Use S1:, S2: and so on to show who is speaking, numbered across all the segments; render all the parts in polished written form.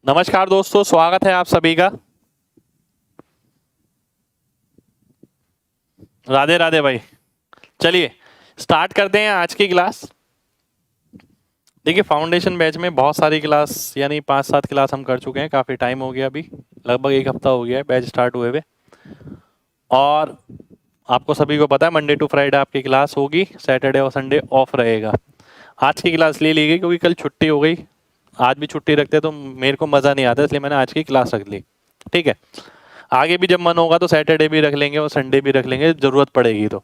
S1: नमस्कार दोस्तों, स्वागत है आप सभी का। राधे राधे भाई। चलिए स्टार्ट करते हैं आज की क्लास। देखिए, फाउंडेशन बैच में बहुत सारी क्लास यानी 5-7 क्लास हम कर चुके हैं। काफ़ी टाइम हो गया, अभी लगभग 1 हफ्ता हो गया है बैच स्टार्ट हुए हुए। और आपको सभी को पता है मंडे टू फ्राइडे आपकी क्लास होगी, सैटरडे और संडे ऑफ रहेगा। आज की क्लास ले ली गई क्योंकि कल छुट्टी हो गई। आज भी छुट्टी रखते तो मेरे को मज़ा नहीं आता, इसलिए मैंने आज की क्लास रख ली। ठीक है, आगे भी जब मन होगा तो सैटरडे भी रख लेंगे और संडे भी रख लेंगे, ज़रूरत पड़ेगी तो।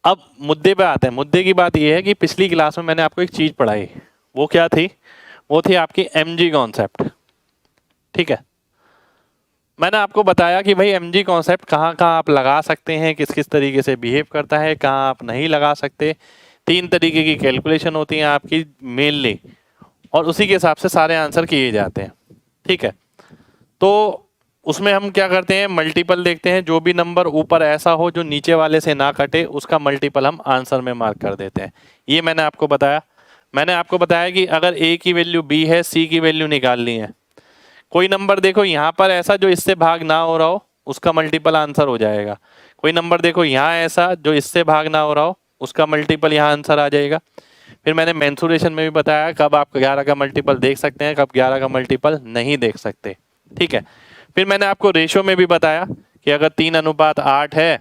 S1: अब मुद्दे पे आते हैं। मुद्दे की बात यह है कि पिछली क्लास में मैंने आपको एक चीज़ पढ़ाई। वो क्या थी? वो थी आपकी एमजी कॉन्सेप्ट। ठीक है, मैंने आपको बताया कि भाई एमजी कॉन्सेप्ट कहाँ कहाँ आप लगा सकते हैं, किस किस तरीके से बिहेव करता है, कहाँ आप नहीं लगा सकते। 3 तरीके की कैलकुलेशन होती हैं आपकी मेनली, और उसी के हिसाब से सारे आंसर किए जाते हैं। ठीक है, तो उसमें हम क्या करते हैं, मल्टीपल देखते हैं। जो भी नंबर ऊपर ऐसा हो जो नीचे वाले से ना कटे, उसका मल्टीपल हम आंसर में मार्क कर देते हैं। ये मैंने आपको बताया। मैंने आपको बताया कि अगर ए की वैल्यू बी है, सी की वैल्यू निकालनी है। कोई नंबर देखो यहाँ पर ऐसा जो इससे भाग ना हो रहा हो, उसका मल्टीपल आंसर हो जाएगा। कोई नंबर देखो यहाँ ऐसा जो इससे भाग ना हो रहा हो, उसका मल्टीपल यहाँ आंसर आ जाएगा। फिर मैंने मेंसुरेशन में भी बताया कब आप 11 का मल्टीपल देख सकते हैं, कब 11 का मल्टीपल नहीं देख सकते। ठीक है, फिर मैंने आपको रेशो में भी बताया कि अगर 3:8 है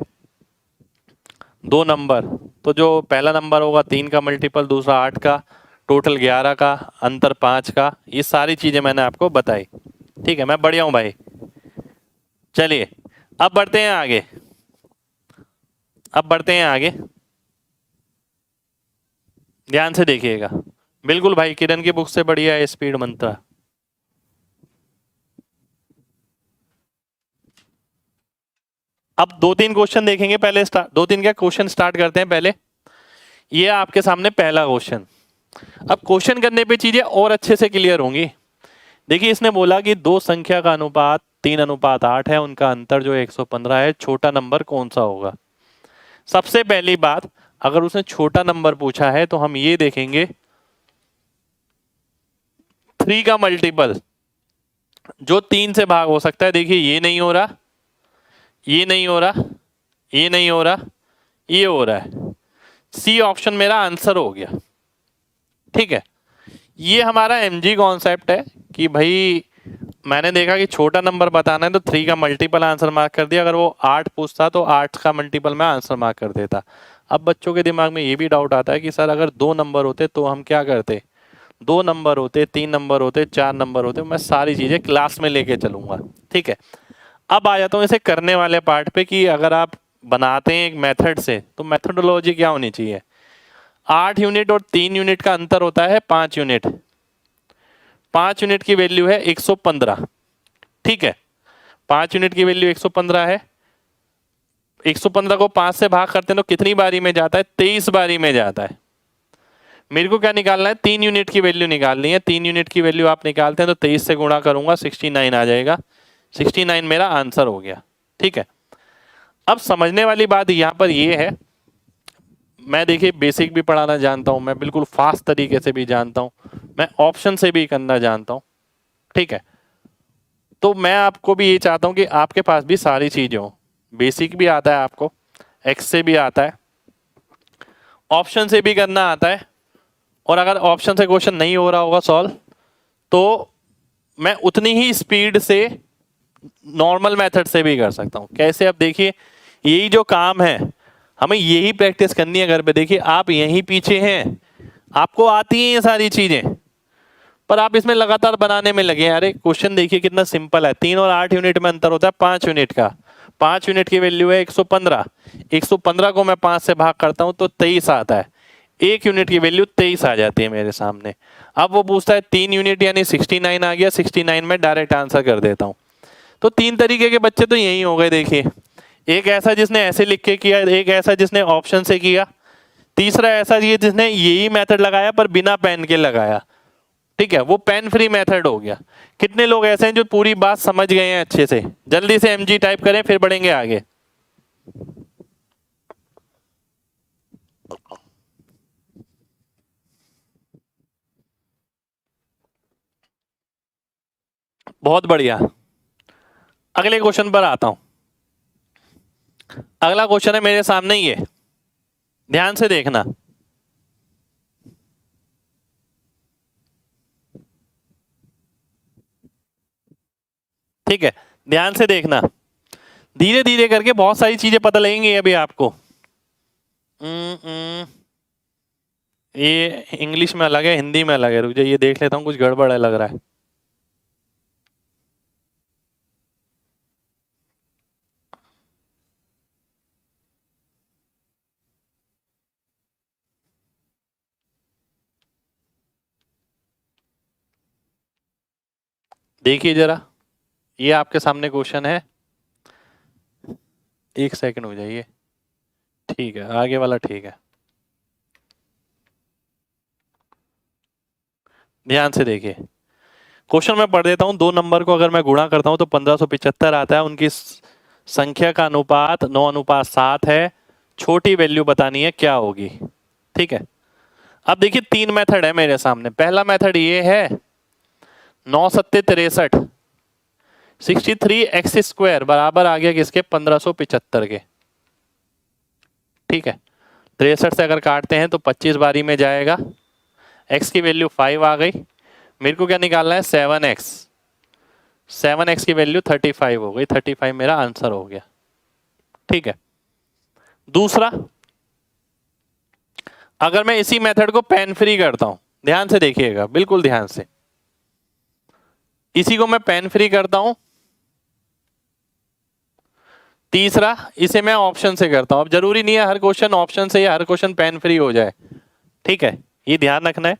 S1: दो नंबर, तो जो पहला नंबर होगा 3 का मल्टीपल, दूसरा 8 का, टोटल 11 का, अंतर 5 का। ये सारी चीजें मैंने आपको बताई। ठीक है, मैं बढ़िया हूं भाई। चलिए अब बढ़ते हैं आगे। अब बढ़ते हैं आगे, ध्यान से देखिएगा। बिल्कुल भाई, किरण की बुक से बढ़िया है स्पीड मंत्रा। अब 2-3 क्वेश्चन देखेंगे पहले। दो तीन क्या क्वेश्चन स्टार्ट करते हैं पहले। ये आपके सामने पहला क्वेश्चन। अब क्वेश्चन करने पे चीजें और अच्छे से क्लियर होंगी। देखिए, इसने बोला कि दो संख्या का अनुपात 3:8 है, उनका अंतर जो 115 है, छोटा नंबर कौन सा होगा। सबसे पहली बात, अगर उसने छोटा नंबर पूछा है तो हम ये देखेंगे 3 का मल्टीपल जो 3 से भाग हो सकता है। देखिए, ये नहीं हो रहा, ये नहीं हो रहा, ये नहीं हो रहा, ये हो रहा है। सी ऑप्शन मेरा आंसर हो गया। ठीक है, ये हमारा एमजी कॉन्सेप्ट है कि भाई मैंने देखा कि छोटा नंबर बताना है तो 3 का मल्टीपल आंसर मार्क कर दिया। अगर वो 8 पूछता तो 8 का मल्टीपल मैं आंसर मार्क कर देता। अब बच्चों के दिमाग में ये भी डाउट आता है कि सर अगर 2 नंबर होते तो हम क्या करते, 2 नंबर होते, 3 नंबर होते, 4 नंबर होते। मैं सारी चीजें क्लास में लेके चलूंगा। ठीक है, अब आ जाता हूँ इसे करने वाले पार्ट पे कि अगर आप बनाते हैं एक मेथड से तो मेथडोलॉजी क्या होनी चाहिए। 8 यूनिट और 3 यूनिट का अंतर होता है 5 यूनिट। 5 यूनिट की वैल्यू है 115। ठीक है, 5 यूनिट की वैल्यू 115 है। 115 को 5 से भाग करते हैं तो कितनी बारी में जाता है, 23 बारी में जाता है। मेरे को क्या निकालना है, 3 यूनिट की वैल्यू निकालनी है। 3 यूनिट की वैल्यू आप निकालते हैं तो 23 से गुणा करूंगा, 69 आ जाएगा। 69 मेरा आंसर हो गया। ठीक है, अब समझने वाली बात यहां पर यह है, मैं देखिए बेसिक भी पढ़ाना जानता हूं, मैं बिल्कुल फास्ट तरीके से भी जानता हूं, मैं ऑप्शन से भी करना जानता हूं। ठीक है, तो मैं आपको भी ये चाहता हूं कि आपके पास भी सारी चीजें हो। बेसिक भी आता है आपको, एक्स से भी आता है, ऑप्शन से भी करना आता है, और अगर ऑप्शन से क्वेश्चन नहीं हो रहा होगा सॉल्व तो मैं उतनी ही स्पीड से नॉर्मल मेथड से भी कर सकता हूं। कैसे? अब देखिए, यही जो काम है हमें यही प्रैक्टिस करनी है घर पे। देखिए, आप यहीं पीछे हैं, आपको आती हैं ये सारी चीजें, पर आप इसमें लगातार बनाने में लगे हैं। अरे क्वेश्चन देखिए कितना सिंपल है। 3 और 8 यूनिट में अंतर होता है 5 यूनिट का। 5 यूनिट की वैल्यू है 115। 115 को मैं 5 से भाग करता हूं तो 23 आता है। 1 यूनिट की वैल्यू 23 आ जाती है मेरे सामने। अब वो पूछता है 3 यूनिट यानी 69 आ गया। 69 में डायरेक्ट आंसर कर देता हूं। तो 3 तरीके के बच्चे तो यही हो गए। देखिए, एक ऐसा जिसने ऐसे लिख के किया, एक ऐसा जिसने ऑप्शन से किया, तीसरा ऐसा ये जिसने यही मेथड लगाया पर बिना पेन के लगाया। ठीक है, वो पेन फ्री मेथड हो गया। कितने लोग ऐसे हैं जो पूरी बात समझ गए हैं अच्छे से? जल्दी से एमजी टाइप करें, फिर बढ़ेंगे आगे। बहुत बढ़िया। अगले क्वेश्चन पर आता हूं। अगला क्वेश्चन है मेरे सामने, ये ध्यान से देखना। ठीक है, ध्यान से देखना, धीरे धीरे करके बहुत सारी चीजें पता लगेंगी अभी आपको। ये इंग्लिश में अलग है, हिंदी में अलग है। रुक जाइए, ये देख लेता हूँ, कुछ गड़बड़ है लग रहा है। देखिए जरा, ये आपके सामने क्वेश्चन है। एक सेकंड हो जाइए। ठीक है, आगे वाला ठीक है। ध्यान से देखिए, क्वेश्चन मैं पढ़ देता हूं। 2 नंबर को अगर मैं गुणा करता हूं तो 1575 आता है। उनकी संख्या का अनुपात 9:7 है। छोटी वैल्यू बतानी है, क्या होगी? ठीक है, अब देखिए 3 मेथड है मेरे सामने। पहला मेथड ये है, 9 सत्ते 63, 63x² बराबर आ गया किसके? 1575 के। ठीक है, 63 से अगर काटते हैं तो 25 बारी में जाएगा। x की वैल्यू 5 आ गई। मेरे को क्या निकालना है? 7x। 7x की वैल्यू 35 हो गई। 35 मेरा आंसर हो गया। ठीक है, दूसरा, अगर मैं इसी मेथड को पेन फ्री करता हूं, ध्यान से देखिएगा, बिल्कुल ध्यान से, इसी को मैं पेन फ्री करता हूं। तीसरा, इसे मैं ऑप्शन से करता हूं। अब जरूरी नहीं है हर क्वेश्चन ऑप्शन से या हर क्वेश्चन पेन फ्री हो जाए। ठीक है, ये ध्यान रखना है।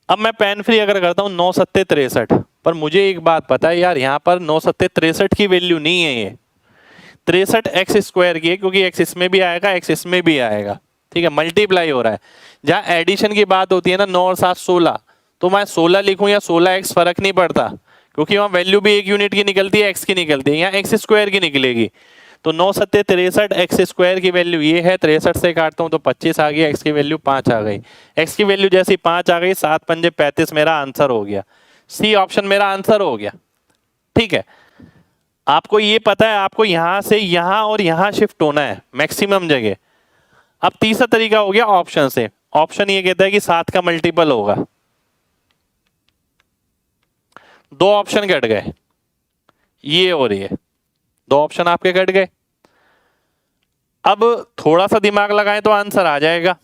S1: अब मैं पेन फ्री अगर करता हूं 9 सत्ते 63, पर मुझे एक बात पता है यार, यहां पर 9 सत्ते 63 की वैल्यू नहीं है, ये 63x² की है, क्योंकि x इसमें भी आएगा, x इसमें भी आएगा। ठीक है, मल्टीप्लाई हो रहा है। जहां एडिशन की बात होती है ना, 9 और 7 16, तो मैं 16 लिखूं या 16x फर्क नहीं पड़ता, क्योंकि वहां वैल्यू भी एक यूनिट की निकलती है, x की निकलती है। यहाँ x² की निकलेगी। तो 9 सत्ते 63, x² की वैल्यू ये है। 63 से काटता हूं तो 25 आ गया, x की वैल्यू 5 आ गई। x की वैल्यू जैसी 5 आ गई, 7 पंजे 35 मेरा आंसर हो गया। सी ऑप्शन मेरा आंसर हो गया। ठीक है, आपको ये पता है आपको यहां से यहां और यहां शिफ्ट होना है मैक्सिमम जगह। अब तीसरा तरीका हो गया ऑप्शन से। ऑप्शन ये कहता है कि 7 का मल्टीपल होगा। 2 ऑप्शन कट गए, ये और ये 2 ऑप्शन आपके कट गए। अब थोड़ा सा दिमाग लगाएं तो आंसर आ जाएगा।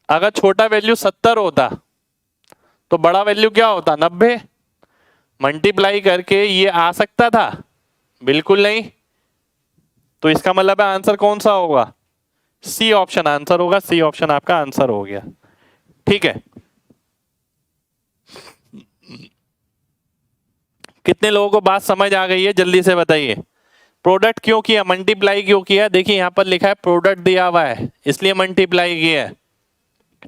S1: अगर छोटा वैल्यू 70 होता तो बड़ा वैल्यू क्या होता? 90। मल्टीप्लाई करके ये आ सकता था? बिल्कुल नहीं। तो इसका मतलब है आंसर कौन सा होगा? सी ऑप्शन आंसर होगा। सी ऑप्शन आपका आंसर हो गया। ठीक है, कितने लोगों को बात समझ आ गई है? जल्दी से बताइए। प्रोडक्ट क्यों किया, मल्टीप्लाई क्यों किया? देखिए यहां पर लिखा है प्रोडक्ट दिया हुआ है, इसलिए मल्टीप्लाई किया है।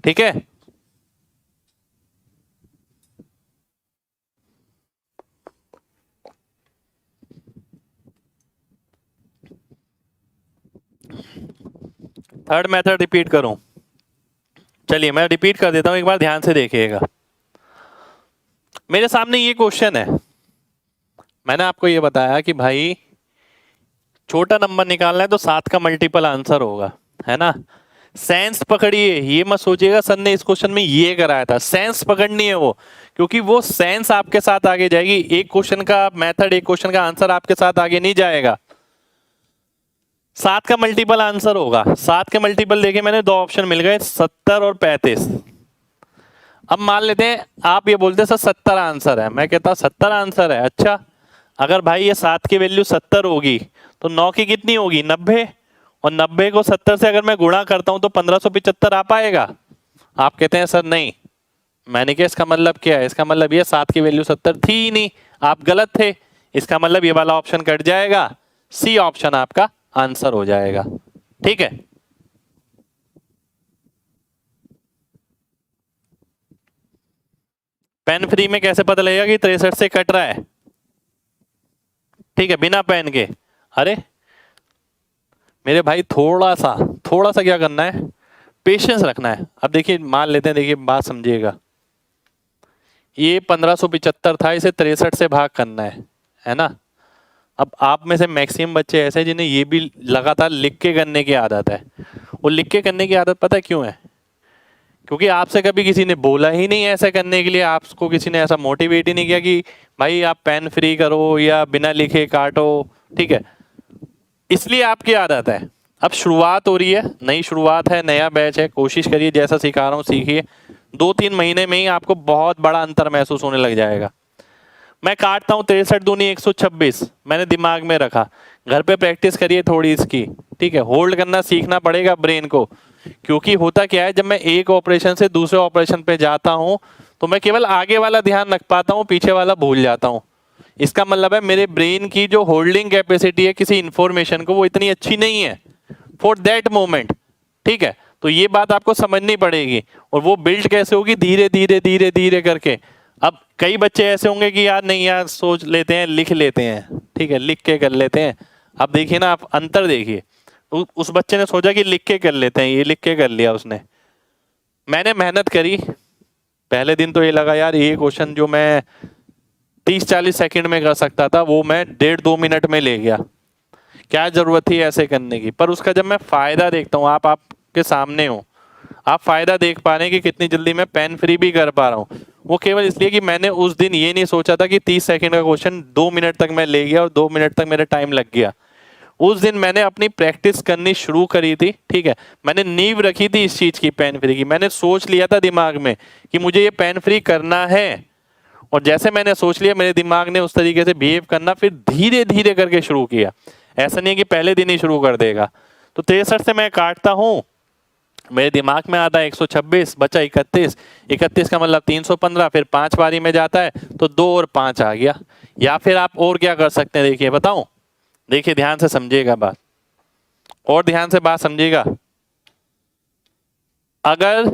S1: ठीक है, थर्ड मेथड रिपीट करूं? चलिए मैं रिपीट कर देता हूं, एक बार ध्यान से देखिएगा। मेरे सामने ये क्वेश्चन है। मैंने आपको ये बताया कि भाई छोटा नंबर निकालना है तो 7 का मल्टीपल आंसर होगा, है ना। सेंस पकड़िए, ये मत सोचिएगा सर ने इस क्वेश्चन में ये कराया था। सेंस पकड़नी है वो, क्योंकि वो सेंस आपके साथ आगे जाएगी। एक क्वेश्चन का मेथड, एक क्वेश्चन का आंसर आपके साथ आगे नहीं जाएगा। 7 का मल्टीपल आंसर होगा। 7 के मल्टीपल देखे मैंने, 2 ऑप्शन मिल गए, 70 और 35। अब मान लेते हैं आप ये बोलते हैं सर 70 आंसर है, मैं कहता 70 आंसर है। अच्छा, अगर भाई ये 7 की वैल्यू 70 होगी तो 9 की कितनी होगी? 90। और 90 को 70 से अगर मैं गुणा करता हूं तो 1575 आ पाएगा? आप कहते हैं सर नहीं। मैंने कहा इसका मतलब क्या है? इसका मतलब ये 7 की वैल्यू 70 थी ही नहीं, आप गलत थे। इसका मतलब ये वाला ऑप्शन कट जाएगा। सी ऑप्शन आपका आंसर हो जाएगा। ठीक है, पेन फ्री में कैसे पता लगेगा कि 63 से कट रहा है? ठीक है, बिना पेन के। अरे मेरे भाई थोड़ा सा क्या करना है? पेशेंस रखना है। अब देखिए मान लेते हैं, देखिए बात समझिएगा। ये 1575 था, इसे 63 से भाग करना है ना। अब आप में से मैक्सिमम बच्चे ऐसे हैं जिन्हें ये भी लगातार लिख के करने की आदत है। वो लिख के करने की आदत पता है क्यों है? क्योंकि आपसे कभी किसी ने बोला ही नहीं ऐसा करने के लिए, आपको किसी ने ऐसा मोटिवेट ही नहीं किया कि भाई आप पेन फ्री करो या बिना लिखे काटो, ठीक है। इसलिए आपकी आदत है। अब शुरुआत हो रही है, नई शुरुआत है, नया बैच है, कोशिश करिए जैसा सिखा रहा हूँ सीखिए। 2-3 महीने में ही आपको बहुत बड़ा अंतर महसूस होने लग जाएगा। मैं काटता हूँ 63 दूनी 126, मैंने दिमाग में रखा। घर पे प्रैक्टिस करिए थोड़ी इसकी, ठीक है। होल्ड करना सीखना पड़ेगा ब्रेन को, क्योंकि होता क्या है, जब मैं एक ऑपरेशन से दूसरे ऑपरेशन पे जाता हूँ तो मैं केवल आगे वाला ध्यान रख पाता हूँ, पीछे वाला भूल जाता हूँ। इसका मतलब है मेरे ब्रेन की जो होल्डिंग कैपेसिटी है किसी इंफॉर्मेशन को, वो इतनी अच्छी नहीं है फॉर दैट मोमेंट, ठीक है। तो ये बात आपको समझनी पड़ेगी। और वो बिल्ड कैसे होगी? धीरे धीरे धीरे धीरे करके। अब कई बच्चे ऐसे होंगे कि यार नहीं यार सोच लेते हैं, लिख लेते हैं, ठीक है, लिख के कर लेते हैं। अब देखिए ना, आप अंतर देखिए। उस बच्चे ने सोचा कि लिख के कर लेते हैं, ये लिख के कर लिया उसने। मैंने मेहनत करी, पहले दिन तो ये लगा यार ये क्वेश्चन जो मैं 30-40 सेकंड में कर सकता था वो मैं 1.5-2 मिनट में ले गया। क्या जरूरत थी ऐसे करने की? पर उसका जब मैं फायदा देखता हूँ, आप आपके सामने हो, आप फायदा देख पा रहे हैं कि कितनी जल्दी मैं पेन फ्री भी कर पा रहा हूँ। वो केवल इसलिए कि मैंने उस दिन ये नहीं सोचा था कि 30 सेकंड का क्वेश्चन 2 मिनट तक मैं ले गया और 2 मिनट तक मेरा टाइम लग गया। उस दिन मैंने अपनी प्रैक्टिस करनी शुरू करी थी, ठीक है। मैंने नींव रखी थी इस चीज की, पेन फ्री की। मैंने सोच लिया था दिमाग में कि मुझे ये पेन फ्री करना है, और जैसे मैंने सोच लिया मेरे दिमाग ने उस तरीके से बिहेव करना, फिर धीरे धीरे करके शुरू किया। ऐसा नहीं है कि पहले दिन ही शुरू कर देगा। तो 63 से मैं काटता हूं, मेरे दिमाग में आता है 126, बचा 31। 31 का मतलब 315, फिर 5 बारी में जाता है तो 2 और 5 आ गया। या फिर आप और क्या कर सकते हैं, देखिए बताऊं, देखिए ध्यान से समझिएगा बात, और ध्यान से बात समझिएगा। अगर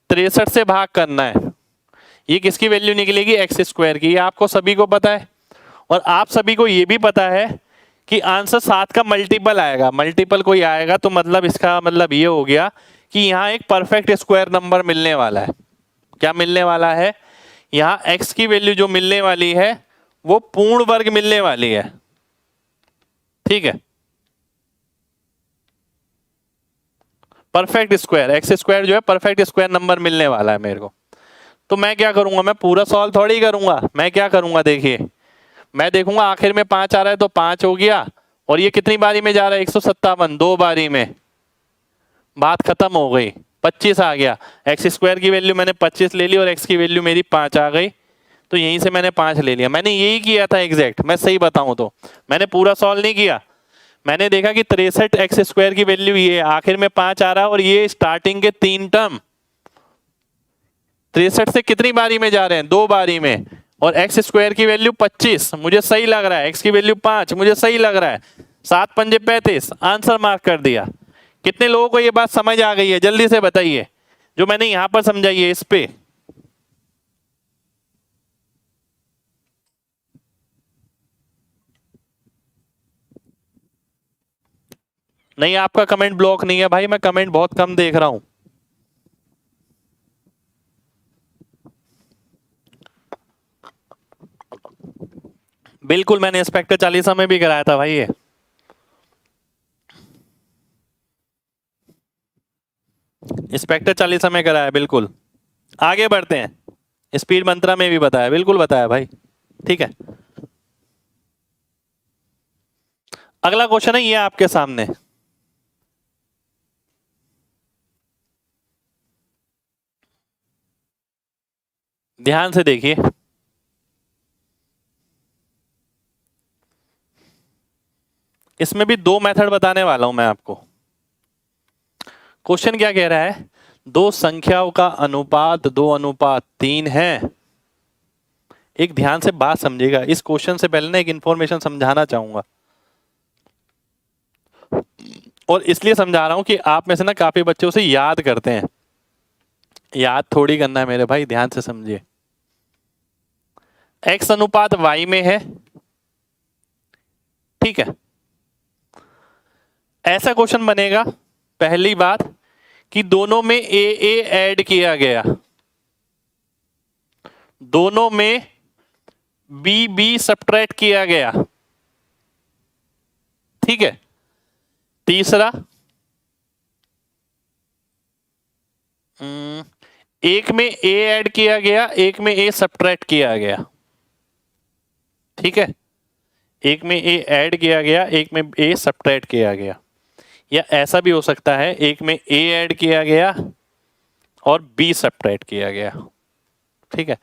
S1: 63 से भाग करना है, ये किसकी वैल्यू निकलेगी? एक्स स्क्वायर की। ये आपको सभी को पता है, और आप सभी को ये भी पता है कि आंसर 7 का मल्टीपल आएगा। मल्टीपल कोई आएगा तो मतलब इसका मतलब ये हो गया कि यहाँ एक परफेक्ट स्क्वायर नंबर मिलने वाला है। क्या मिलने वाला है? यहाँ x की वैल्यू जो मिलने वाली है वो पूर्ण वर्ग मिलने वाली है, ठीक है। परफेक्ट स्क्वायर, एक्स स्क्वायर जो है परफेक्ट स्क्वायर नंबर मिलने वाला है मेरे को। तो मैं क्या करूंगा? मैं पूरा सॉल्व थोड़ी करूंगा। मैं क्या करूंगा, देखिए, मैं देखूंगा आखिर में 5 आ रहा है तो 5 हो गया, और ये कितनी बारी में जा रहा है? 157, 2 बारी में, बात खत्म हो गई। 25 आ गया, एक्स स्क्वायर की वैल्यू मैंने 25 ले ली और एक्स की वैल्यू मेरी 5 आ गई, तो यहीं से मैंने 5 ले लिया। मैंने यही किया था एग्जैक्ट, मैं सही बताऊं तो मैंने पूरा सॉल्व नहीं किया। मैंने देखा कि 63 एक्स स्क्वायर की वैल्यू ये आखिर में 5 आ रहा है, और ये स्टार्टिंग के 3 टर्म 63 से कितनी बारी में जा रहे हैं? 2 बारी में, और एक्स स्क्वायर की वैल्यू 25 मुझे सही लग रहा है, एक्स की वैल्यू 5 मुझे सही लग रहा है, 7 पंजे 35, आंसर मार्क कर दिया। कितने लोगों को ये बात समझ आ गई है? जल्दी से बताइए, जो मैंने यहां पर समझाई है इस पे। नहीं, आपका कमेंट ब्लॉक नहीं है भाई, मैं कमेंट बहुत कम देख रहा हूं। बिल्कुल, मैंने इंस्पेक्टर चालीसा में भी कराया था भाई ये। इंस्पेक्टर चालीसा में कराया, बिल्कुल। आगे बढ़ते हैं, स्पीड मंत्रा में भी बताया, बिल्कुल बताया भाई, ठीक है। अगला क्वेश्चन है ये आपके सामने, ध्यान से देखिए। इसमें भी 2 मेथड बताने वाला हूं मैं आपको। क्वेश्चन क्या कह रहा है? दो संख्याओं का अनुपात 2:3 है। एक ध्यान से बात समझिएगा, इस क्वेश्चन से पहले ना एक इंफॉर्मेशन समझाना चाहूंगा, और इसलिए समझा रहा हूं कि आप में से ना काफी बच्चे उसे याद करते हैं। याद थोड़ी करना है मेरे भाई, ध्यान से समझिए। x अनुपात y में है, ठीक है। ऐसा क्वेश्चन बनेगा, पहली बात कि दोनों में a ऐड किया गया, दोनों में बी बी सब्ट्रैक्ट किया गया, ठीक है। तीसरा, एक में ए ऐड किया गया, एक में ए सब्ट्रैक्ट किया गया, ठीक है। एक में ए ऐड किया गया, एक में ए सब्ट्रैक्ट किया गया। या ऐसा भी हो सकता है, एक में ए ऐड किया गया और बी सब्ट्रैक्ट किया गया, ठीक है।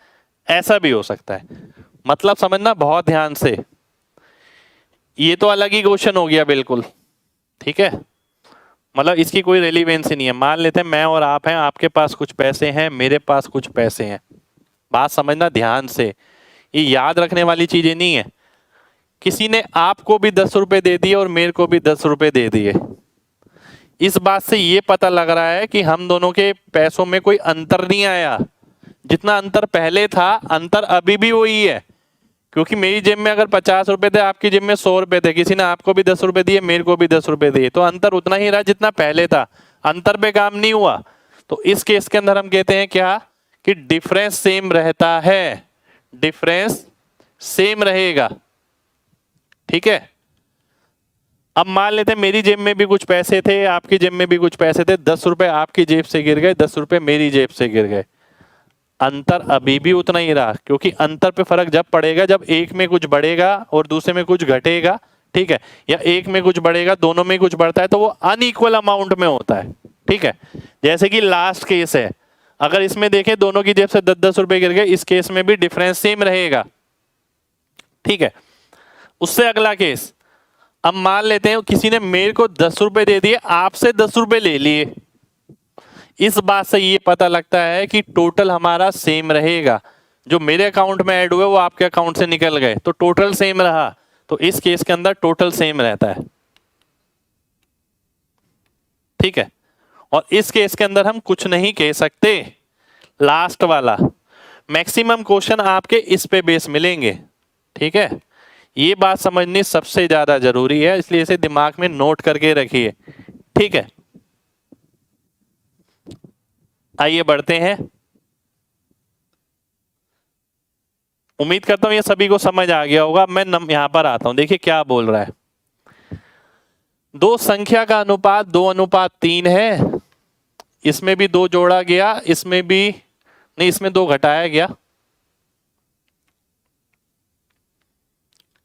S1: ऐसा भी हो सकता है। मतलब समझना बहुत ध्यान से, ये तो अलग ही क्वेश्चन हो गया बिल्कुल, ठीक है। मतलब इसकी कोई रेलिवेंसी नहीं है। मान लेते हैं मैं और आप हैं, आपके पास कुछ पैसे हैं, मेरे पास कुछ पैसे हैं। बात समझना ध्यान से, ये याद रखने वाली चीजें नहीं है। किसी ने आपको भी 10 रुपए दे दिए और मेरे को भी 10 रुपए दे दिए। इस बात से ये पता लग रहा है कि हम दोनों के पैसों में कोई अंतर नहीं आया। जितना अंतर पहले था, अंतर अभी भी वही है। क्योंकि मेरी जेब में अगर 50 रुपए थे, आपकी जेब में 100 रुपए थे, किसी ने आपको भी 10 रुपए दिए, मेरे को भी 10 रुपए दिए, तो अंतर उतना ही रहा जितना पहले था। अंतर पे काम नहीं हुआ। तो इस केस के अंदर हम कहते हैं क्या, कि डिफरेंस सेम रहता है, डिफरेंस सेम रहेगा, ठीक है। अब मान लेते हैं मेरी जेब में भी कुछ पैसे थे, आपकी जेब में भी कुछ पैसे थे, 10 रुपए आपकी जेब से गिर गए, 10 रुपए मेरी जेब से गिर गए। अंतर अभी भी उतना ही रहा, क्योंकि अंतर पे फर्क जब पड़ेगा जब एक में कुछ बढ़ेगा और दूसरे में कुछ घटेगा, ठीक है। या एक में कुछ बढ़ेगा, दोनों में कुछ बढ़ता है, तो वो अनइक्वल अमाउंट में होता है, ठीक है। जैसे कि लास्ट केस है, अगर इसमें देखें दोनों की जेब से 10-10 रुपए गिर गए, इस केस में भी डिफरेंस सेम रहेगा, ठीक है। उससे अगला केस, अब मान लेते हैं किसी ने मेरे को 10 रुपए दे दिए, आपसे 10 रुपए ले लिए। इस बात से ये पता लगता है कि टोटल हमारा सेम रहेगा। जो मेरे अकाउंट में ऐड हुए वो आपके अकाउंट से निकल गए, तो टोटल सेम रहा। तो इस केस के अंदर टोटल सेम रहता है, ठीक है। और इस केस के अंदर हम कुछ नहीं कह सकते। लास्ट वाला, मैक्सिमम क्वेश्चन आपके इस पे बेस मिलेंगे, ठीक है। ये बात समझनी सबसे ज्यादा जरूरी है, इसलिए इसे दिमाग में नोट करके रखिए, ठीक है। आइए बढ़ते हैं। उम्मीद करता हूं ये सभी को समझ आ गया होगा। मैं यहां पर आता हूं, देखिए क्या बोल रहा है। दो संख्या का अनुपात 2:3 है। इसमें भी 2 जोड़ा गया, इसमें भी नहीं, इसमें 2 घटाया गया,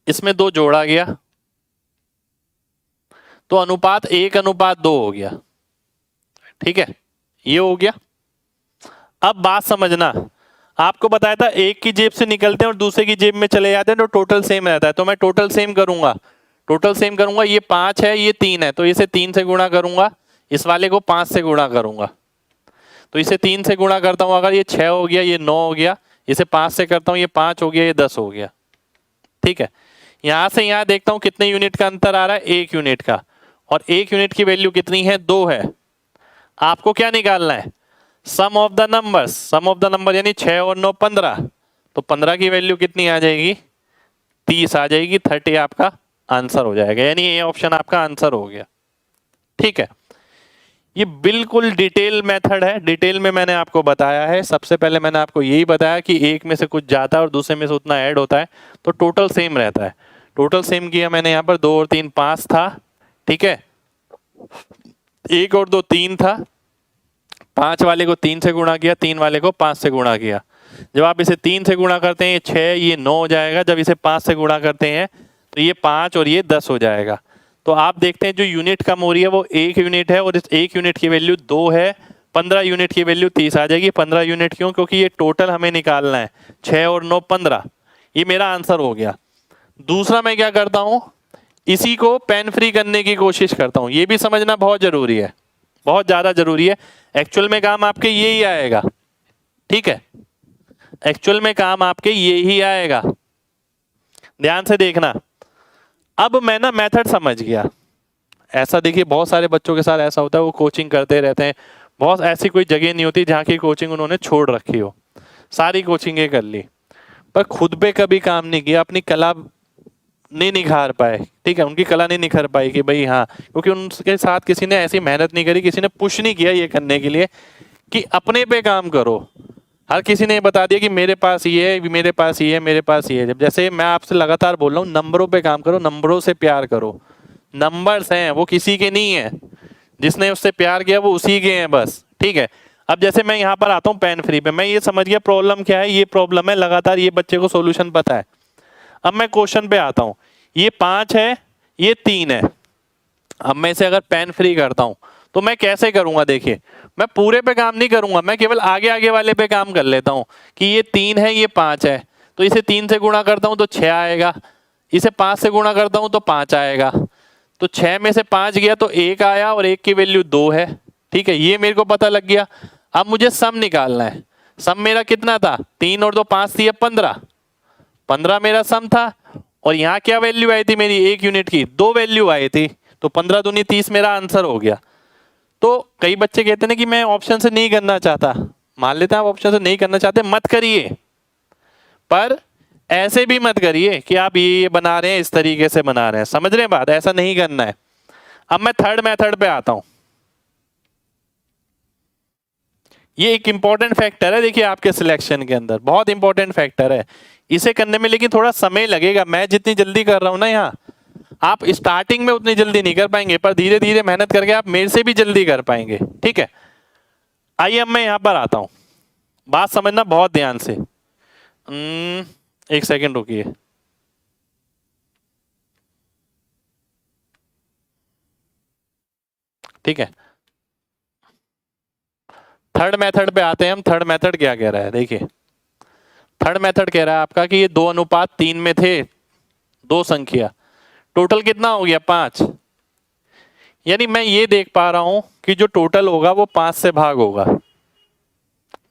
S1: इसमें 2 जोड़ा गया, तो अनुपात 1:2 हो गया, ठीक है। ये हो गया। अब बात समझना, आपको बताया था एक की जेब से निकलते हैं और दूसरे की जेब में चले जाते हैं तो टोटल सेम रहता है। तो मैं टोटल सेम करूंगा, टोटल सेम करूंगा। ये 5 है, ये 3 है, तो इसे 3 से गुणा करूंगा, इस वाले को 5 से गुणा करूंगा। तो इसे 3 से गुणा करता हूं, अगर ये 6 हो गया, ये 9 हो गया, इसे 5 से करता हूं, ये 5 हो गया, ये 10 हो गया, ठीक है। यहां से यहां देखता हूं कितने यूनिट का अंतर आ रहा है, 1 यूनिट का। और 1 यूनिट की वैल्यू कितनी है, 2 है। आपको क्या निकालना है, sum of the numbers. Sum of the number यानी 6 और 9 15। तो 15 की वैल्यू कितनी आ जाएगी, 30 आ जाएगी। 30 आपका आंसर हो जाएगा, यानी ये ऑप्शन आपका आंसर हो गया, ठीक है। ये बिल्कुल डिटेल मेथड है, डिटेल में मैंने आपको बताया है। सबसे पहले मैंने आपको यही बताया कि एक में से कुछ जाता है और दूसरे में से उतना ऐड होता है, तो टोटल सेम रहता है। टोटल सेम किया मैंने यहाँ पर, 2 और 3 5 था, ठीक है। 1 और 2 3 था, 5 वाले को 3 से गुणा किया, 3 वाले को 5 से गुणा किया। जब आप इसे 3 से गुणा करते हैं, ये 6, ये 9 हो जाएगा। जब इसे 5 से गुणा करते हैं तो ये 5 और ये 10 हो जाएगा। तो आप देखते हैं जो यूनिट कम हो रही है वो 1 यूनिट है, और इस 1 यूनिट की वैल्यू 2 है। 15 यूनिट की वैल्यू 30 आ जाएगी। 15 यूनिट क्यों, क्योंकि ये टोटल हमें निकालना है, 6 और 9 15। ये मेरा आंसर हो गया। दूसरा मैं क्या करता हूं, इसी को पेन फ्री करने की कोशिश करता हूं। ये भी समझना बहुत जरूरी है, बहुत ज्यादा जरूरी है। एक्चुअल में काम आपके ये ही आएगा, ठीक है। एक्चुअल में काम आपके ये ही आएगा, ध्यान से देखना। अब मैं ना मेथड समझ गया। ऐसा देखिए बहुत सारे बच्चों के साथ ऐसा होता है, वो कोचिंग करते रहते हैं। बहुत ऐसी कोई जगह नहीं होती जहाँ की कोचिंग उन्होंने छोड़ रखी हो, सारी कोचिंगें कर ली, पर खुद पे कभी काम नहीं किया, अपनी कला नहीं निखार पाए, ठीक है। उनकी कला नहीं निखर पाई कि भाई हाँ, क्योंकि उनके साथ किसी ने ऐसी मेहनत नहीं करी, किसी ने पुश नहीं किया ये करने के लिए कि अपने पे काम करो। हर किसी ने बता दिया कि मेरे पास ये है, मेरे पास ये है, मेरे पास ये है। जब जैसे मैं आपसे लगातार बोल रहा हूँ नंबरों पे काम करो, नंबरों से प्यार करो। नंबर्स हैं वो किसी के नहीं है, जिसने उससे प्यार किया वो उसी के हैं बस, ठीक है। अब जैसे मैं यहाँ पर आता हूँ पेन फ्री पे, मैं ये समझ गया प्रॉब्लम क्या है, ये प्रॉब्लम है लगातार, ये बच्चे को सोल्यूशन पता है। अब मैं क्वेश्चन पे आता हूँ, ये 5 है, ये 3 है। अब मैं इसे अगर पेन फ्री करता हूँ तो मैं कैसे करूंगा, देखिए मैं पूरे पे काम नहीं करूंगा, मैं केवल आगे आगे वाले पे काम कर लेता हूँ कि ये 3 है, ये 5 है, तो इसे 3 से गुणा करता हूँ तो 6 आएगा, इसे 5 से गुणा करता हूँ तो 5 आएगा, तो 6 में से 5 गया तो 1 आया और 1 की वैल्यू 2 है, ठीक है। ये मेरे को पता लग गया। अब मुझे सम निकालना है। सम मेरा कितना था, 3 और 2 5 थी, 15 मेरा सम था। और यहाँ क्या वैल्यू आई थी मेरी, 1 यूनिट की 2 वैल्यू आई थी, तो 15 दूनी 30 मेरा आंसर हो गया। तो कई बच्चे कहते हैं ना कि मैं ऑप्शन से नहीं करना चाहता, मान लेते हैं आप ऑप्शन से नहीं करना चाहते, मत करिए, पर ऐसे भी मत करिए कि आप ये बना रहे हैं, इस तरीके से बना रहे हैं, समझ रहे हैं बात, ऐसा नहीं करना है। अब मैं थर्ड मेथड पे आता हूं। ये एक इंपॉर्टेंट फैक्टर है, देखिए आपके सिलेक्शन के अंदर बहुत इंपॉर्टेंट फैक्टर है, इसे करने में लेकिन थोड़ा समय लगेगा। मैं जितनी जल्दी कर रहा हूं ना यहाँ, आप स्टार्टिंग में उतनी जल्दी नहीं कर पाएंगे, पर धीरे धीरे मेहनत करके आप मेरे से भी जल्दी कर पाएंगे, ठीक है। आइए अब मैं यहां पर आता हूं, बात समझना बहुत ध्यान से। एक सेकंड रुकिए। ठीक है, थर्ड मेथड पे आते हैं हम। थर्ड मेथड क्या कह रहा है, देखिए थर्ड मेथड कह रहा है आपका कि ये 2:3 में थे दो संख्या, टोटल कितना हो गया 5। यानी मैं ये देख पा रहा हूं कि जो टोटल होगा वो 5 से भाग होगा।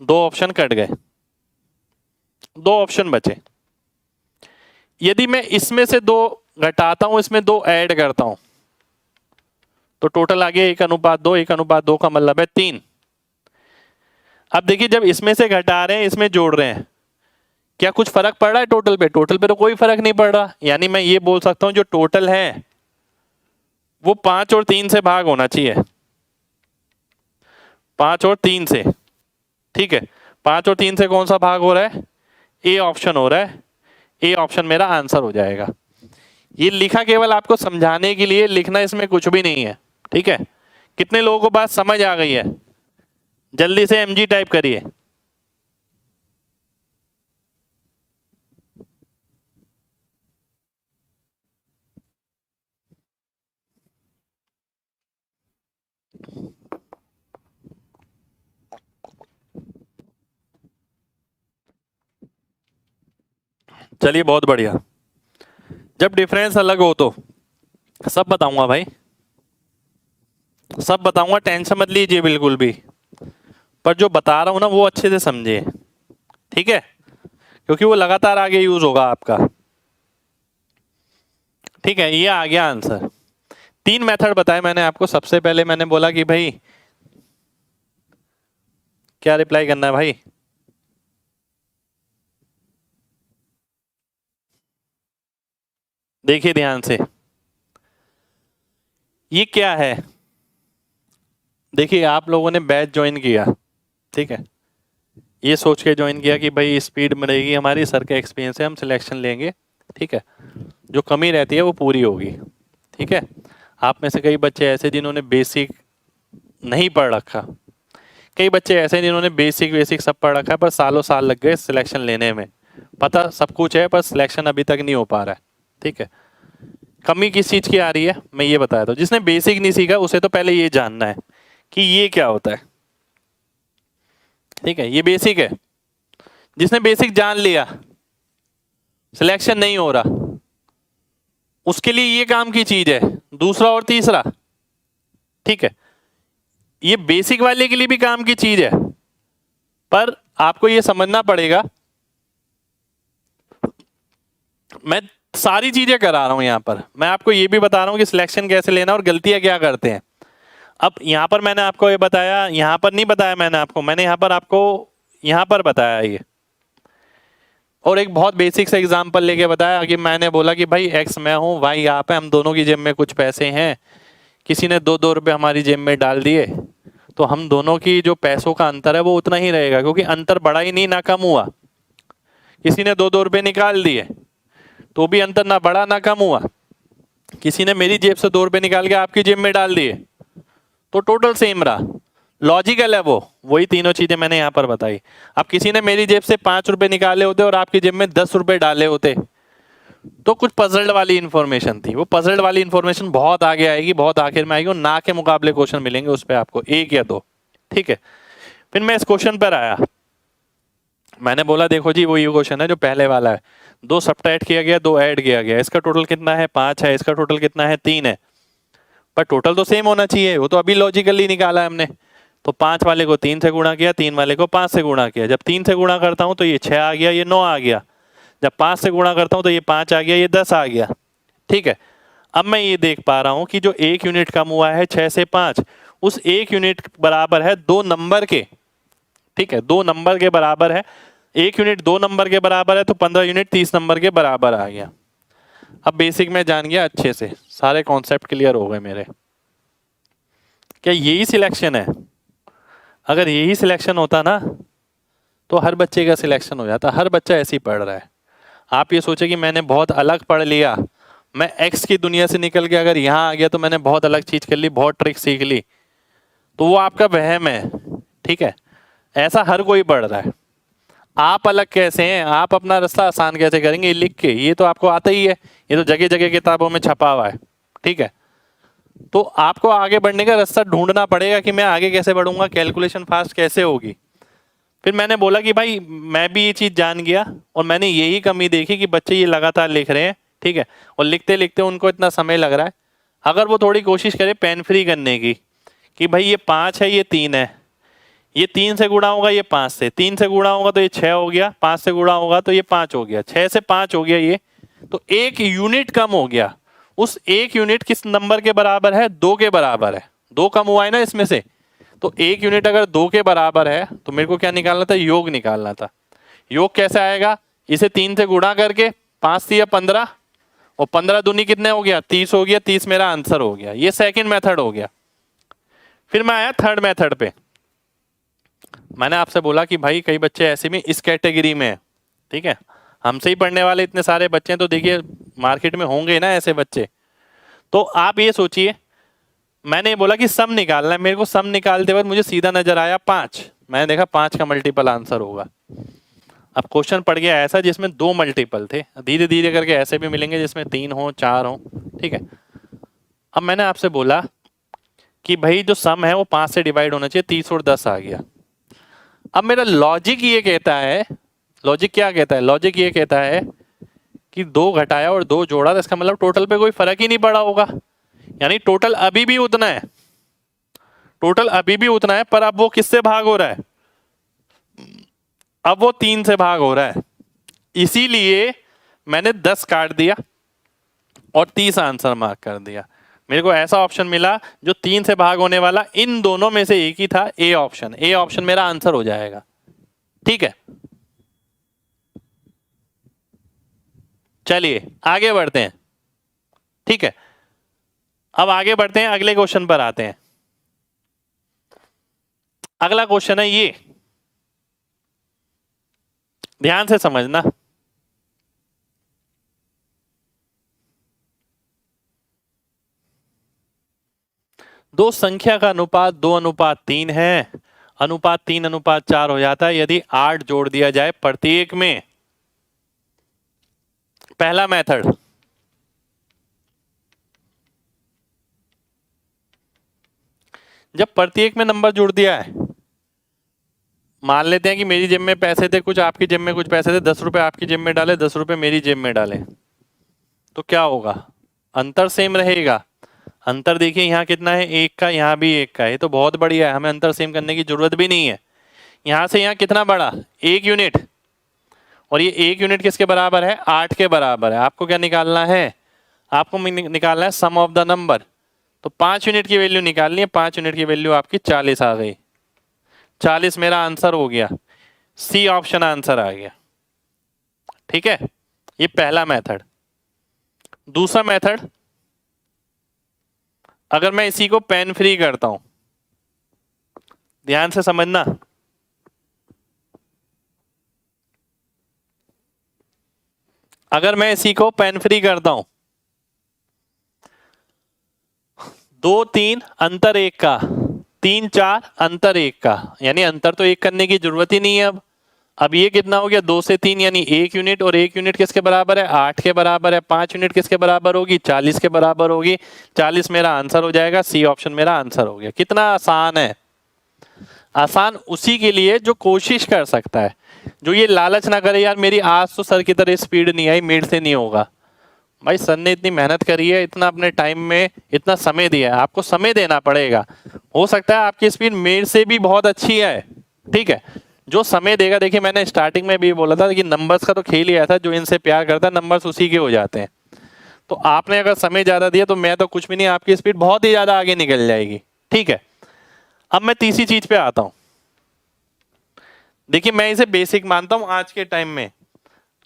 S1: 2 ऑप्शन कट गए, 2 ऑप्शन बचे। यदि मैं इसमें से 2 घटाता हूं, इसमें 2 ऐड करता हूं, तो टोटल आ गया 1:2। 1:2 का मतलब है 3। अब देखिए जब इसमें से घटा रहे हैं, इसमें जोड़ रहे हैं, क्या कुछ फर्क पड़ रहा है टोटल पे? टोटल पे तो कोई फर्क नहीं पड़ रहा। यानी मैं ये बोल सकता हूं जो टोटल है वो 5 और 3 से भाग होना चाहिए, 5 और 3 से, ठीक है। 5 और 3 से कौन सा भाग हो रहा है, ए ऑप्शन हो रहा है, ए ऑप्शन मेरा आंसर हो जाएगा। ये लिखा केवल आपको समझाने के लिए, लिखना इसमें कुछ भी नहीं है, ठीक है। कितने लोगों को बात समझ आ गई है? जल्दी से एमजी टाइप करिए। चलिए बहुत बढ़िया। जब डिफरेंस अलग हो तो सब बताऊंगा भाई, सब बताऊंगा, टेंशन मत लीजिए बिल्कुल भी। पर जो बता रहा हूं ना वो अच्छे से समझिए, ठीक है, क्योंकि वो लगातार आगे यूज होगा आपका, ठीक है। ये आ गया आंसर। 3 मेथड बताए मैंने आपको। सबसे पहले मैंने बोला कि भाई क्या रिप्लाई करना है भाई, देखिए ध्यान से, ये क्या है। देखिए आप लोगों ने बैच ज्वाइन किया, ठीक है, ये सोच के ज्वाइन किया कि भाई स्पीड में रहेगी हमारी, सर का एक्सपीरियंस है, हम सिलेक्शन लेंगे, ठीक है, जो कमी रहती है वो पूरी होगी, ठीक है। आप में से कई बच्चे ऐसे जिन्होंने बेसिक नहीं पढ़ रखा, कई बच्चे ऐसे जिन्होंने बेसिक सब पढ़ रखा है, पर सालों साल लग गए सिलेक्शन लेने में। पता सब कुछ है पर सिलेक्शन अभी तक नहीं हो पा रहा है, ठीक है। कमी किस चीज़ की आ रही है मैं ये बताया था। जिसने बेसिक नहीं सीखा उसे तो पहले ये जानना है कि ये क्या होता है, ठीक है, ये बेसिक है। जिसने बेसिक जान लिया, सिलेक्शन नहीं हो रहा, उसके लिए ये काम की चीज है। दूसरा और तीसरा, ठीक है, ये बेसिक वाले के लिए भी काम की चीज है, पर आपको ये समझना पड़ेगा। मैं सारी चीजें करा रहा हूं यहां पर, मैं आपको ये भी बता रहा हूं कि सिलेक्शन कैसे लेना और गलतियां क्या करते हैं। अब यहां पर मैंने आपको ये बताया, यहां पर नहीं बताया मैंने आपको, मैंने यहां पर आपको यहां पर बताया ये, और एक बहुत बेसिक सा एग्जांपल लेके बताया कि मैंने बोला कि भाई एक्स मैं हूं, वाई आप है, हम दोनों की जेब में कुछ पैसे हैं, किसी ने 2-2 रुपए हमारी जेब में डाल दिए, तो हम दोनों की जो पैसों का अंतर है वो उतना ही रहेगा, क्योंकि अंतर बढ़ा ही नहीं ना कम हुआ। किसी ने 2-2 रुपए निकाल दिए तो भी अंतर ना बढ़ा ना कम हुआ। किसी ने मेरी जेब से 2 रुपए निकाल के आपकी जेब में डाल दिए तो टोटल सेम रहा। लॉजिकल है वो, वही तीनों चीजें मैंने यहाँ पर बताई। अब किसी ने मेरी जेब से 5 रुपए निकाले होते और आपकी जेब में 10 रुपए डाले होते तो कुछ पजल्ड वाली इंफॉर्मेशन थी। वो पजल्ड वाली इंफॉर्मेशन बहुत आगे आएगी, बहुत आखिर में आएगी, और ना के मुकाबले क्वेश्चन मिलेंगे उस पर आपको 1 या 2। ठीक है, फिर मैं इस क्वेश्चन पर आया। मैंने बोला देखो जी वो ये क्वेश्चन है जो पहले वाला है, 2 सब्ट्रैक्ट किया गया 2 ऐड किया गया, इसका टोटल कितना है 5 है, इसका टोटल कितना है 3 है, पर टोटल तो सेम होना चाहिए। वो तो अभी लॉजिकली निकाला है हमने। तो 5 वाले को 3 से गुणा किया, 3 वाले को 5 से गुणा किया। जब 3 से गुणा करता हूं तो ये 6 आ गया, ये 9 आ गया। जब 5 से गुणा करता हूं तो ये 5 आ गया, ये 10 आ गया। ठीक है, अब मैं ये देख पा रहा हूं कि जो 1 यूनिट कम हुआ है 6 से 5, उस 1 यूनिट बराबर है 2 नंबर के। ठीक है, 2 नंबर के बराबर है। 1 यूनिट 2 नंबर के बराबर है तो 15 यूनिट 30 नंबर के बराबर आ गया। अब बेसिक में जान गया अच्छे से, सारे कॉन्सेप्ट क्लियर हो गए मेरे। क्या यही सिलेक्शन है? अगर यही सिलेक्शन होता ना तो हर बच्चे का सिलेक्शन हो जाता। हर बच्चा ऐसे ही पढ़ रहा है। आप ये सोचे कि मैंने बहुत अलग पढ़ लिया, मैं एक्स की दुनिया से निकल के अगर यहाँ आ गया तो मैंने बहुत अलग चीज कर ली, बहुत ट्रिक सीख ली, तो वो आपका वहम है। ठीक है, ऐसा हर कोई पढ़ रहा है। आप अलग कैसे हैं, आप अपना रास्ता आसान कैसे करेंगे ये लिख के, ये तो आपको आता ही है, ये तो जगह जगह किताबों में छपा हुआ है। ठीक है, तो आपको आगे बढ़ने का रास्ता ढूंढना पड़ेगा कि मैं आगे कैसे बढ़ूंगा, कैलकुलेशन फास्ट कैसे होगी। फिर मैंने बोला कि भाई मैं भी ये चीज जान गया और मैंने यही कमी देखी कि बच्चे ये लगातार लिख रहे हैं। ठीक है, और लिखते लिखते उनको इतना समय लग रहा है। अगर वो थोड़ी कोशिश करे पेन फ्री करने की कि भाई ये 5 है ये 3 है, ये 3 से गुणा होगा ये 5 से, 3 से गुणा होगा तो ये 6 हो गया, 5 से गुणा होगा तो ये 5 हो गया, 6 से 5 हो गया, ये तो 1 यूनिट कम हो गया। उस 1 यूनिट किस नंबर के बराबर है? 2 के बराबर है। 2 कम हुआ है ना इसमें से, तो 1 यूनिट अगर 2 के बराबर है तो मेरे को क्या निकालना था? योग निकालना था। योग कैसे आएगा? इसे 3 से गुणा करके, 5 या 15 और 15 दूनी कितने हो गया? 30 हो गया। 30 मेरा आंसर हो गया। ये सेकंड मेथड हो गया। फिर मैं आया थर्ड मेथड पे। मैंने आपसे बोला कि भाई कई बच्चे ऐसे भी इस कैटेगरी में है। ठीक है, हमसे ही पढ़ने वाले इतने सारे बच्चे हैं तो देखिए मार्केट में होंगे ना ऐसे बच्चे। तो आप ये सोचिए, मैंने बोला कि सम निकालना है मेरे को। सम निकालते वक्त मुझे सीधा नजर आया 5। मैंने देखा 5 का मल्टीपल आंसर होगा। अब क्वेश्चन पड़ गया ऐसा जिसमें 2 मल्टीपल थे, धीरे धीरे करके ऐसे भी मिलेंगे जिसमें 3 हो 4 हो। ठीक है, अब मैंने आपसे बोला कि भाई जो सम है वो 5 से डिवाइड होना चाहिए, 30 और 10 आ गया। अब मेरा लॉजिक ये कहता है, लॉजिक क्या कहता है? लॉजिक ये कहता है कि 2 घटाया और 2 जोड़ा तो इसका मतलब टोटल पे कोई फर्क ही नहीं पड़ा होगा, यानी टोटल अभी भी उतना है। टोटल अभी भी उतना है, पर अब वो किससे भाग हो रहा है? अब वो 3 से भाग हो रहा है। इसीलिए मैंने 10 काट दिया और 30 आंसर मार्क कर दिया। मेरे को ऐसा ऑप्शन मिला जो 3 से भाग होने वाला इन दोनों में से एक ही था, ए ऑप्शन। ए ऑप्शन मेरा आंसर हो जाएगा। ठीक है, चलिए आगे बढ़ते हैं। ठीक है, अब आगे बढ़ते हैं, अगले क्वेश्चन पर आते हैं। अगला क्वेश्चन है ये, ध्यान से समझना। दो संख्या का अनुपात 2:3 है, अनुपात 3:4 हो जाता है यदि 8 जोड़ दिया जाए प्रत्येक में। पहला मेथड, जब प्रत्येक में नंबर जोड़ दिया है, मान लेते हैं कि मेरी जेब में पैसे थे कुछ, आपकी जेब में कुछ पैसे थे, 10 रुपए आपकी जेब में डाले, 10 रुपए मेरी जेब में डाले, तो क्या होगा? अंतर सेम रहेगा। अंतर देखिए यहाँ कितना है? 1 का, यहाँ भी 1 का है। ये तो बहुत बढ़िया है, हमें अंतर सेम करने की जरूरत भी नहीं है। यहाँ से यहाँ कितना बढ़ा? 1 यूनिट। और ये 1 यूनिट किसके बराबर है? 8 के बराबर है। आपको क्या निकालना है? आपको निकालना है सम ऑफ द नंबर। तो 5 यूनिट की वैल्यू निकालनी है। 5 यूनिट की वैल्यू आपकी 40 आ गई। 40 मेरा आंसर हो गया। सी ऑप्शन आंसर आ गया। ठीक है, ये पहला मेथड। दूसरा मेथड, अगर मैं इसी को पेन फ्री करता हूं, ध्यान से समझना। अगर मैं इसी को पेन फ्री करता हूं, 2 3 अंतर 1 का, 3 4 अंतर 1 का, यानी अंतर तो 1 करने की जरूरत ही नहीं है। अब ये कितना हो गया, 2 से 3 यानी 1 यूनिट, और 1 यूनिट किसके बराबर है, 8 के बराबर है। 5 यूनिट किसके बराबर होगी, 40 के बराबर होगी। 40 मेरा आंसर हो जाएगा, सी ऑप्शन मेरा आंसर हो गया। कितना आसान है। आसान उसी के लिए जो कोशिश कर सकता है, जो ये लालच ना करे यार मेरी आज तो सर की तरह स्पीड नहीं आई, मेरे से नहीं होगा। भाई सर ने इतनी मेहनत करी है, इतना अपने टाइम में इतना समय दिया है, आपको समय देना पड़ेगा। हो सकता है आपकी स्पीड मेरे से भी बहुत अच्छी है, ठीक है। जो समय देगा, देखिए मैंने स्टार्टिंग में भी बोला था कि नंबर्स का तो खेल ही ऐसा, जो इनसे प्यार करता है नंबर्स उसी के हो जाते हैं। तो आपने अगर समय ज्यादा दिया तो मैं तो कुछ भी नहीं, आपकी स्पीड बहुत ही ज्यादा आगे निकल जाएगी, ठीक है। अब मैं तीसरी चीज पे आता हूं। देखिए मैं इसे बेसिक मानता हूं आज के टाइम में।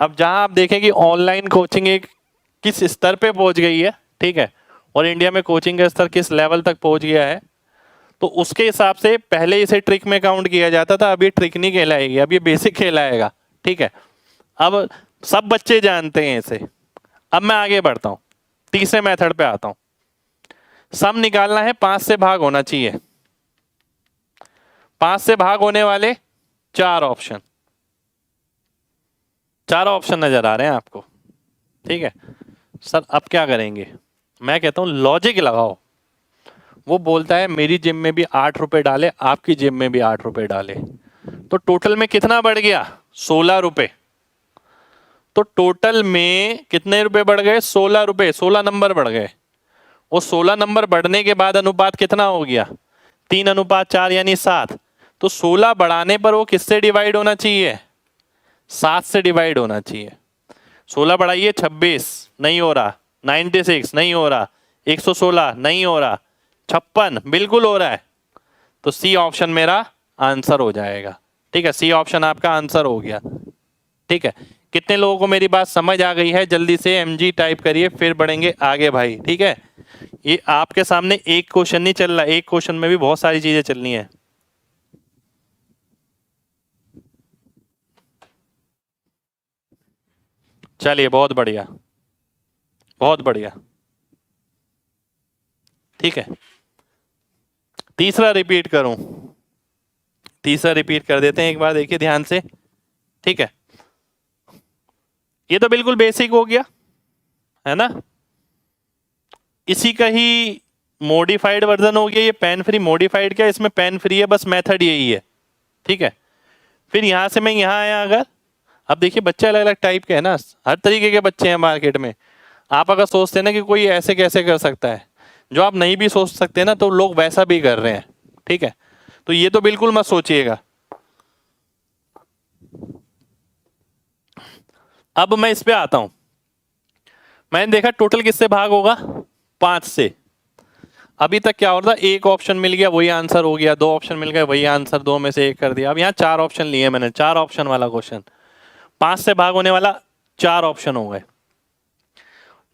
S1: अब जहां आप देखें कि ऑनलाइन कोचिंग एक किस स्तर पे पहुंच गई है, ठीक है, और इंडिया में कोचिंग का स्तर किस लेवल तक पहुंच गया है, तो उसके हिसाब से पहले इसे ट्रिक में काउंट किया जाता था, अब ये ट्रिक नहीं कहलाएगी, अब ये बेसिक कहलाएगा, ठीक है। अब सब बच्चे जानते हैं इसे। अब मैं आगे बढ़ता हूं, तीसरे मेथड पे आता हूं। सम निकालना है, 5 से भाग होना चाहिए। 5 से भाग होने वाले 4 ऑप्शन, 4 ऑप्शन नजर आ रहे हैं आपको, ठीक है। सर अब क्या करेंगे, मैं कहता हूं लॉजिक लगाओ। वो बोलता है मेरी जेब में भी 8 रुपए डाले, आपकी जेब में भी 8 रुपए डाले, तो टोटल में कितना बढ़ गया, 16 रुपए। तो टोटल में कितने रुपए बढ़ गए, 16 रुपए, 16 नंबर बढ़ गए। वो 16 नंबर बढ़ने के बाद अनुपात कितना हो गया, 3:4 यानी 7। तो 16 बढ़ाने पर वो किससे डिवाइड होना चाहिए, 7 से डिवाइड होना चाहिए। 16 बढ़ाइए 26, नहीं हो रहा। 96 नहीं हो रहा। 116 नहीं हो रहा। 56 बिल्कुल हो रहा है। तो सी ऑप्शन मेरा आंसर हो जाएगा, ठीक है। सी ऑप्शन आपका आंसर हो गया, ठीक है। कितने लोगों को मेरी बात समझ आ गई है, जल्दी से एमजी टाइप करिए, फिर बढ़ेंगे आगे भाई, ठीक है। ये आपके सामने एक क्वेश्चन नहीं चल रहा, एक क्वेश्चन में भी बहुत सारी चीजें चलनी है। चलिए बहुत बढ़िया, बहुत बढ़िया, ठीक है। तीसरा रिपीट करूं, तीसरा रिपीट कर देते हैं एक बार, देखिए ध्यान से, ठीक है। ये तो बिल्कुल बेसिक हो गया है ना, इसी का ही मॉडिफाइड वर्जन हो गया। ये पेन फ्री मॉडिफाइड क्या, इसमें पेन फ्री है, बस मेथड यही है, ठीक है। फिर यहां से मैं यहां आया, अगर अब देखिए बच्चे अलग अलग टाइप के हैं ना, हर तरीके के बच्चे हैं मार्केट में। आप अगर सोचते हैं ना कि कोई ऐसे कैसे कर सकता है, जो आप नहीं भी सोच सकते ना, तो लोग वैसा भी कर रहे हैं, ठीक है। तो ये तो बिल्कुल मत सोचिएगा। अब मैं इस पे आता हूं। मैंने देखा टोटल किससे भाग होगा, 5 से। अभी तक क्या हो रहा था, एक ऑप्शन मिल गया वही आंसर हो गया, 2 ऑप्शन मिल गए वही आंसर, 2 में से 1 कर दिया। अब यहाँ 4 ऑप्शन लिए मैंने, 4 ऑप्शन वाला क्वेश्चन, 5 से भाग होने वाला 4 ऑप्शन हो गए।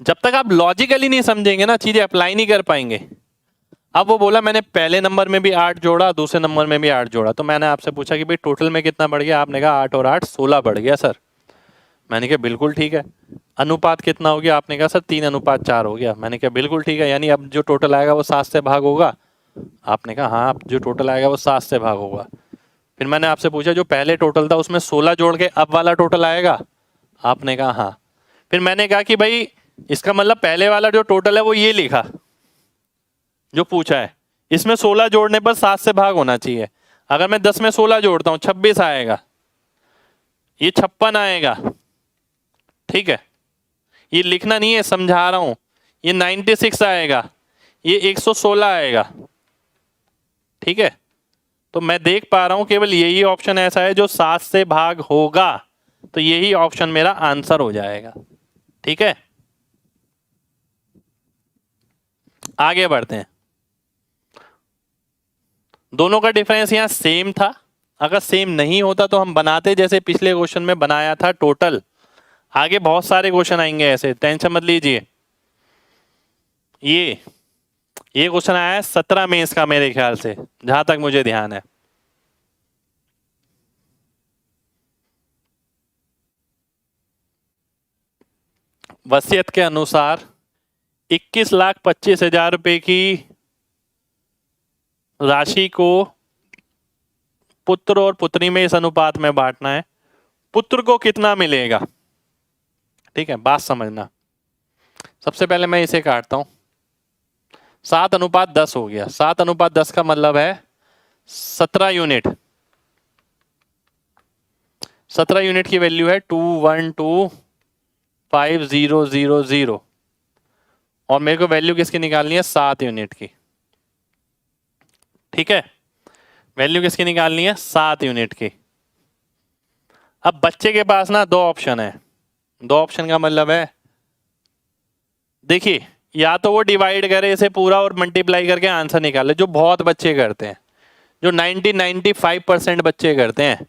S1: जब तक आप लॉजिकली नहीं समझेंगे ना, चीजें अप्लाई नहीं कर पाएंगे। अब वो बोला मैंने पहले नंबर में भी 8 जोड़ा, दूसरे नंबर में भी 8 जोड़ा, तो मैंने आपसे पूछा कि भाई टोटल में कितना बढ़ गया, आपने कहा 8 और 8 16 बढ़ गया सर। मैंने कहा बिल्कुल ठीक है। अनुपात कितना हो गया, आपने कहा सर 3:4 हो गया। मैंने कहा बिल्कुल ठीक है, यानी अब जो टोटल आएगा वो 7 से भाग होगा। आपने कहा हाँ, अब जो टोटल आएगा वो 7 से भाग होगा। फिर मैंने आपसे पूछा जो पहले टोटल था उसमें 16 जोड़ के अब वाला टोटल आएगा, आपने कहा हाँ। फिर मैंने कहा कि भाई इसका मतलब पहले वाला जो टोटल है वो ये लिखा जो पूछा है, इसमें 16 जोड़ने पर 7 से भाग होना चाहिए। अगर मैं 10 में 16 जोड़ता हूं 26 आएगा, ये 56 आएगा, ठीक है। ये लिखना नहीं है, समझा रहा हूं। ये 96 आएगा, ये 116 आएगा, ठीक है। तो मैं देख पा रहा हूं केवल यही ऑप्शन ऐसा है जो 7 से भाग होगा, तो यही ऑप्शन मेरा आंसर हो जाएगा, ठीक है। आगे बढ़ते हैं। दोनों का डिफरेंस यहां सेम था, अगर सेम नहीं होता तो हम बनाते जैसे पिछले क्वेश्चन में बनाया था टोटल। आगे बहुत सारे क्वेश्चन आएंगे ऐसे, टेंशन मत लीजिए। ये क्वेश्चन आया है 17 में इसका, मेरे ख्याल से जहां तक मुझे ध्यान है। वसीयत के अनुसार 21,25,000 रुपए की राशि को पुत्र और पुत्री में इस अनुपात में बांटना है। पुत्र को कितना मिलेगा? ठीक है, बात समझना। सबसे पहले मैं इसे काटता हूं। 7:10 हो गया। 7:10 का मतलब है 17 यूनिट। 17 यूनिट की वैल्यू है 2125000 और मेरे को वैल्यू किसकी निकालनी है? 7 यूनिट की। ठीक है, वैल्यू किसकी निकालनी है? 7 यूनिट की। अब बच्चे के पास ना दो ऑप्शन है। दो ऑप्शन का मतलब है, देखिए, या तो वो डिवाइड करे इसे पूरा और मल्टीप्लाई करके आंसर निकाले, जो बहुत बच्चे करते हैं, जो 95% बच्चे करते हैं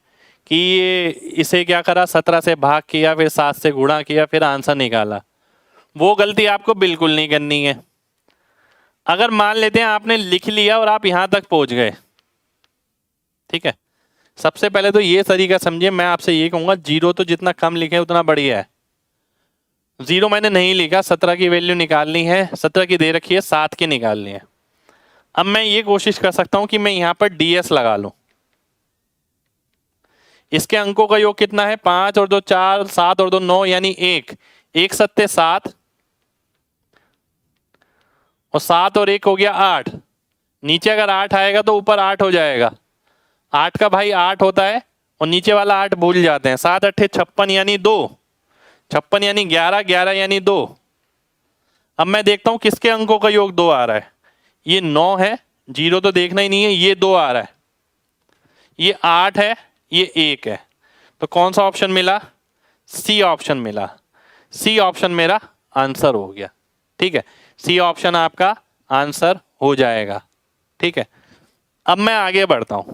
S1: कि ये इसे क्या करा, 17 से भाग किया, फिर 7 से गुणा किया, फिर आंसर निकाला। वो गलती आपको बिल्कुल नहीं करनी है। अगर मान लेते हैं आपने लिख लिया और आप यहां तक पहुंच गए, ठीक है, सबसे पहले तो ये तरीका समझिए। मैं आपसे ये कहूंगा, जीरो तो जितना कम लिखे उतना बढ़िया है। जीरो मैंने नहीं लिखा, 17 की वैल्यू निकालनी है, 17 की दे रखी है, 7 की निकालनी है। अब मैं ये कोशिश कर सकता हूं कि मैं यहां पर ds लगा लूं। इसके अंकों का योग कितना है? 5 और 2 4, 7 और 2 9, यानी 1 1 सत्ते 7 और 7 और 1 हो गया 8। नीचे अगर 8 आएगा तो ऊपर 8 हो जाएगा। 8 का भाई 8 होता है और नीचे वाला 8 भूल जाते हैं। 7 8 56 यानी 2, 56 यानी 11, 11 यानी 2। अब मैं देखता हूं किसके अंकों का योग 2 आ रहा है। ये 9 है, जीरो तो देखना ही नहीं है, ये 2 आ रहा है। ये 8 है, ये 1 है। तो कौन सा ऑप्शन मिला? सी ऑप्शन मिला। सी ऑप्शन मेरा आंसर हो गया। ठीक है, सी ऑप्शन आपका आंसर हो जाएगा। ठीक है, अब मैं आगे बढ़ता हूं,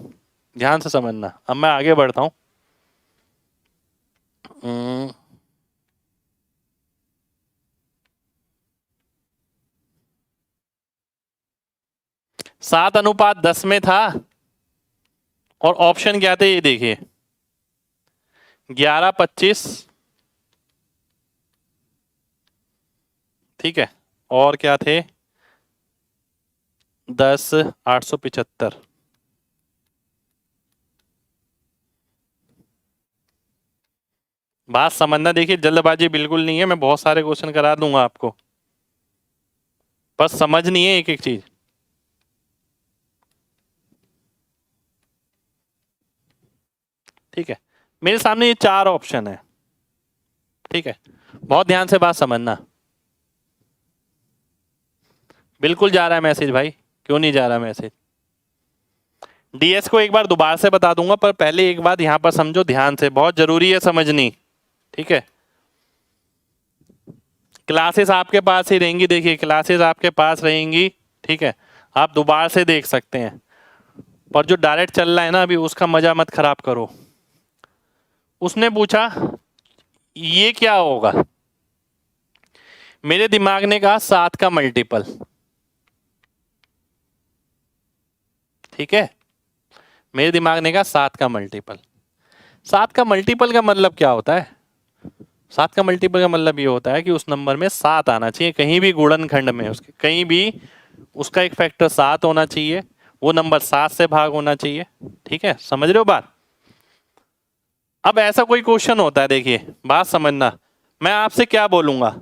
S1: ध्यान से समझना। अब मैं आगे बढ़ता हूं। 7:10 में था और ऑप्शन क्या थे ये देखिए, 11 25, ठीक है, और क्या थे? 10 875। बात समझना, देखिए जल्दबाजी बिल्कुल नहीं है, मैं बहुत सारे क्वेश्चन करा दूंगा आपको, बस समझनी है एक एक चीज। ठीक है, मेरे सामने ये 4 ऑप्शन है। ठीक है, बहुत ध्यान से बात समझना। बिल्कुल जा रहा है मैसेज भाई, क्यों नहीं जा रहा मैसेज? डीएस को एक बार दोबारा से बता दूंगा, पर पहले एक बात यहां पर समझो ध्यान से, बहुत जरूरी है समझनी। ठीक है, क्लासेस आपके पास ही रहेंगी, देखिए क्लासेस आपके पास रहेंगी। ठीक है, आप दोबारा से देख सकते हैं, पर जो डायरेक्ट चल रहा है ना अभी, उसका मजा मत खराब करो। उसने पूछा ये क्या होगा, मेरे दिमाग ने कहा 7 का मल्टीपल। ठीक है, मेरे दिमाग ने कहा 7 का मल्टीपल। 7 का मल्टीपल का मतलब क्या होता है? 7 का मल्टीपल का मतलब ये होता है कि उस नंबर में 7 आना चाहिए, कहीं भी गुणनखंड में उसके कहीं भी उसका एक फैक्टर 7 होना चाहिए, वो नंबर 7 से भाग होना चाहिए। ठीक है, समझ रहे हो बात? अब ऐसा कोई क्वेश्चन होता है, देखिए बात समझना, मैं आपसे क्या बोलूंगा,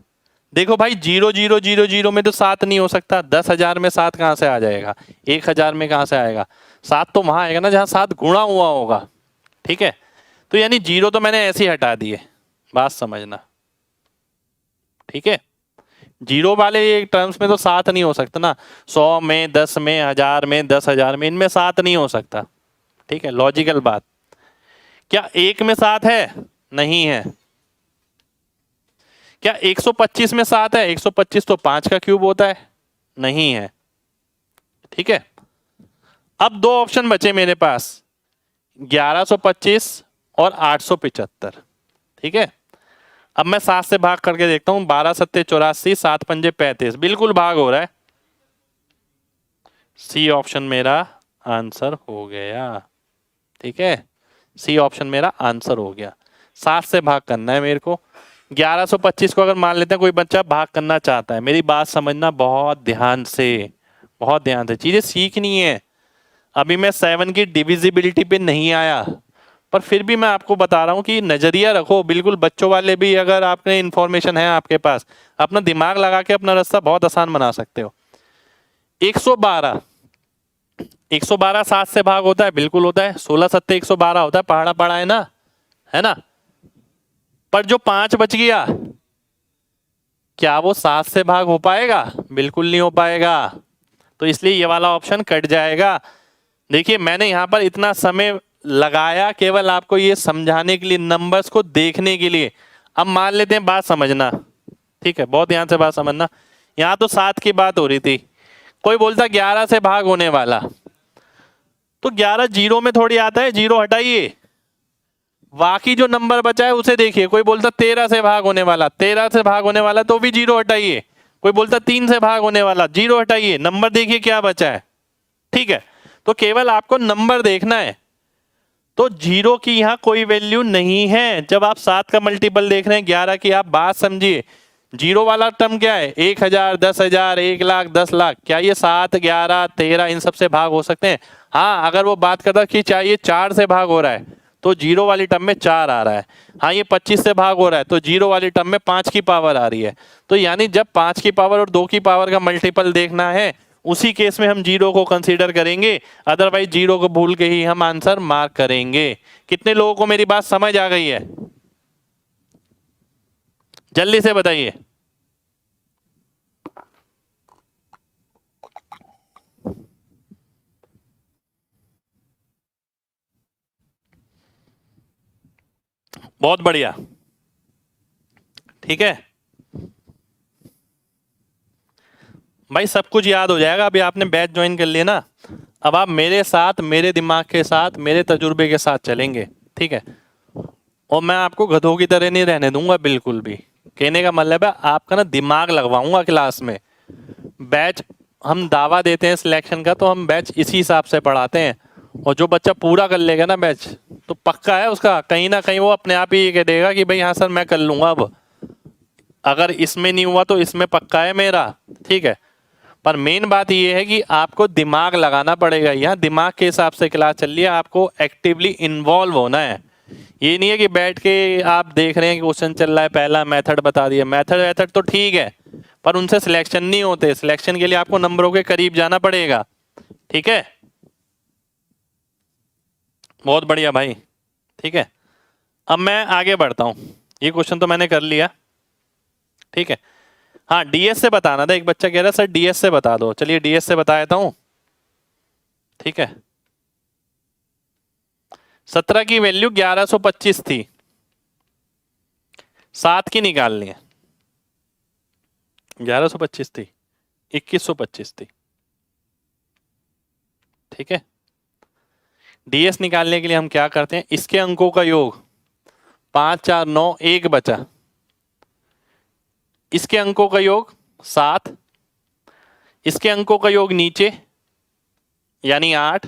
S1: देखो भाई 0 0 0 0 में तो 7 नहीं हो सकता। 10,000 में 7 कहां से आ जाएगा? 1,000 में कहां से आएगा? 7 तो वहां आएगा ना जहां 7 गुणा हुआ होगा। ठीक है, तो यानी 0 तो मैंने ऐसे ही हटा दिए, बात समझना। ठीक है, जीरो वाले टर्म्स में तो 7 नहीं हो सकता ना। 100 में, 10 में, 1000 में, 10,000 में, इनमें 7 नहीं हो सकता। ठीक है, लॉजिकल बात। क्या 1 में 7 है? नहीं है। क्या 125 में 7 है? 125 तो 5 का क्यूब होता है, नहीं है। ठीक है, अब दो ऑप्शन बचे मेरे पास, 1125 और 875। ठीक है, अब मैं 7 से भाग करके देखता हूं, 12 सत्ते 84, 7 पंजे 35, बिल्कुल भाग हो रहा है। सी ऑप्शन मेरा आंसर हो गया। ठीक है, सी ऑप्शन मेरा आंसर हो गया। 7 से भाग करना है मेरे को, 1125 को अगर मान लेते हैं कोई बच्चा भाग करना चाहता है, मेरी बात समझना बहुत ध्यान से, बहुत ध्यान से, चीजें सीखनी है। अभी मैं 7 की डिविजिबिलिटी पे नहीं आया, पर फिर भी मैं आपको बता रहा हूं कि नजरिया रखो बिल्कुल। बच्चों वाले भी अगर आपने इंफॉर्मेशन है आपके पास, अपना दिमाग लगा के अपना रास्ता बहुत आसान बना सकते हो। 112 112 7 से भाग होता है, बिल्कुल होता है। 16 सत्ते 112 होता है, पहाड़ा पड़ा है ना। पर जो 5 बच गया, क्या वो 7 से भाग हो पाएगा? बिल्कुल नहीं हो पाएगा। तो इसलिए ये वाला ऑप्शन कट जाएगा। देखिए मैंने यहां पर इतना समय लगाया केवल आपको ये समझाने के लिए, नंबर्स को देखने के लिए। अब मान लेते हैं, बात समझना, ठीक है, बहुत ध्यान से बात समझना। यहां तो 7 की बात हो रही थी, कोई बोलता 11 से भाग होने वाला, तो 11 जीरो में थोड़ी आता है, जीरो हटाइए, बाकी जो नंबर बचा है उसे देखिए। कोई बोलता 13 से भाग होने वाला, 13 से भाग होने वाला तो भी जीरो हटाइए। कोई बोलता 3 से भाग होने वाला, जीरो हटाइए, नंबर देखिए क्या बचा है, ठीक है। तो केवल आपको नंबर देखना है। तो जीरो की यहां कोई वैल्यू नहीं है। जब आप 7 का मल्टीपल देख रहे हैं 11 की, आप बात समझिए। जीरो वाला टर्म क्या है? 1000, 10,000, 1,00,000, 10,00,000। क्या ये 7, 11, 13 इन सब से भाग हो सकते हैं? हाँ, अगर वो बात करता कि चाहिए 4 से भाग हो रहा है, तो जीरो वाली टर्म में 4 आ रहा है। हाँ, ये 25 से भाग हो रहा है, तो जीरो वाली टर्म में 5 की पावर आ रही है। तो यानी जब 5 की पावर और 2 की पावर का मल्टीपल देखना है, उसी केस में हम जीरो को कंसीडर करेंगे, अदरवाइज जीरो को भूल के ही हम आंसर मार्क करेंगे। कितने लोगों को मेरी बात समझ आ गई है? जल्दी से बताइए। बहुत बढ़िया, ठीक है भाई, सब कुछ याद हो जाएगा। अभी आपने बैच ज्वाइन कर लिया ना, अब आप मेरे साथ, मेरे दिमाग के साथ, मेरे तजुर्बे के साथ चलेंगे, ठीक है। और मैं आपको गधों की तरह नहीं रहने दूंगा बिल्कुल भी। कहने का मतलब है आपका ना दिमाग लगवाऊंगा क्लास में। बैच हम दावा देते हैं सिलेक्शन का, तो हम बैच इसी हिसाब से पढ़ाते हैं। और जो बच्चा पूरा कर लेगा ना बैच, तो पक्का है उसका, कहीं ना कहीं वो अपने आप ही ये कह देगा कि भाई हाँ सर मैं कर लूंगा। अब अगर इसमें नहीं हुआ तो इसमें पक्का है मेरा, ठीक है। पर मेन बात ये है कि आपको दिमाग लगाना पड़ेगा। यहाँ दिमाग के हिसाब से क्लास चल रही है, आपको एक्टिवली इन्वॉल्व होना है। ये नहीं है कि बैठ के आप देख रहे हैं कि क्वेश्चन चल रहा है, पहला मेथड बता दिया। मेथड तो ठीक है, पर उनसे सिलेक्शन नहीं होते। सिलेक्शन के लिए आपको नंबरों के करीब जाना पड़ेगा, ठीक है। बहुत बढ़िया भाई, ठीक है। अब मैं आगे बढ़ता हूं, ये क्वेश्चन तो मैंने कर लिया, ठीक है। हाँ, डीएस से बताना था। एक बच्चा कह रहा है सर डीएस से बता दो, चलिए डीएस से बता देता हूं, ठीक है। 17 की वैल्यू 1125 थी, 7 की निकालनी है। 1125 थी, 2125 थी, ठीक है। डीएस निकालने के लिए हम क्या करते हैं, इसके अंकों का योग 5, 4, 9, 1 बचा, इसके अंकों का योग 7, इसके अंकों का योग नीचे यानी 8।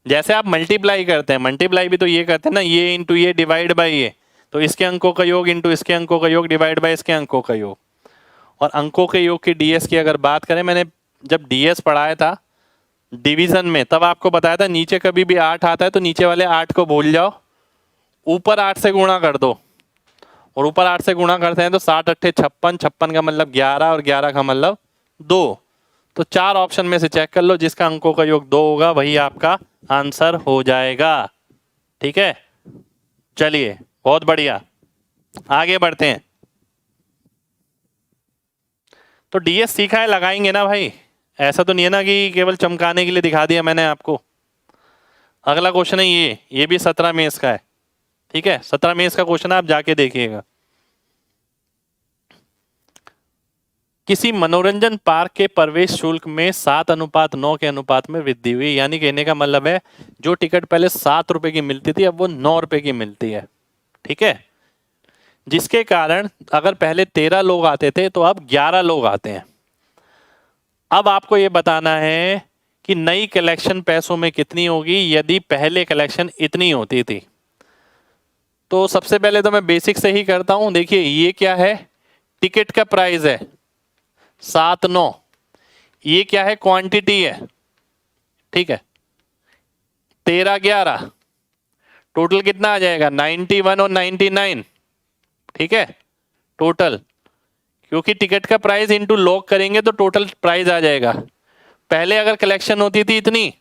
S1: जैसे आप मल्टीप्लाई करते हैं, मल्टीप्लाई भी तो ये करते हैं ना, ये इंटू ये डिवाइड बाय ये, तो इसके अंकों का योग इंटू इसके अंकों का योग डिवाइड बाय इसके अंकों का योग। और अंकों के योग की डीएस की अगर बात करें, मैंने जब डीएस पढ़ाया था डिवीजन में, तब आपको बताया था नीचे कभी भी 8 आता है तो नीचे वाले 8 को भूल जाओ, ऊपर 8 से गुणा कर दो। और ऊपर 8 से गुणा करते हैं तो 7 अट्ठे 56, 56 का मतलब 11 और 11 का मतलब 2। तो 4 ऑप्शन में से चेक कर लो, जिसका अंकों का योग 2 होगा वही आपका आंसर हो जाएगा, ठीक है। चलिए बहुत बढ़िया, आगे बढ़ते हैं। तो डीएस सीखा है, लगाएंगे ना भाई, ऐसा तो नहीं है ना कि केवल चमकाने के लिए दिखा दिया मैंने आपको। अगला क्वेश्चन है ये भी 17 मेंस का है, ठीक है। 17 मेंस का क्वेश्चन आप जाके देखिएगा। किसी मनोरंजन पार्क के प्रवेश शुल्क में 7:9 के अनुपात में वृद्धि हुई। यानी कहने का मतलब है जो टिकट पहले 7 रुपए की मिलती थी, अब वो 9 रुपए की मिलती है, ठीक है। जिसके कारण अगर पहले 13 लोग आते थे तो अब 11 लोग आते हैं। अब आपको ये बताना है कि नई कलेक्शन पैसों में कितनी होगी यदि पहले कलेक्शन इतनी होती थी। तो सबसे पहले तो मैं बेसिक से ही करता हूं। देखिए ये क्या है, टिकट का प्राइस है 7,9, ये क्या है, क्वांटिटी है, ठीक है, 13,11, टोटल कितना आ जाएगा 91 और 99, ठीक है, टोटल, क्योंकि टिकट का प्राइस इनटू लॉग करेंगे तो टोटल प्राइस आ जाएगा। पहले अगर कलेक्शन होती थी इतनी,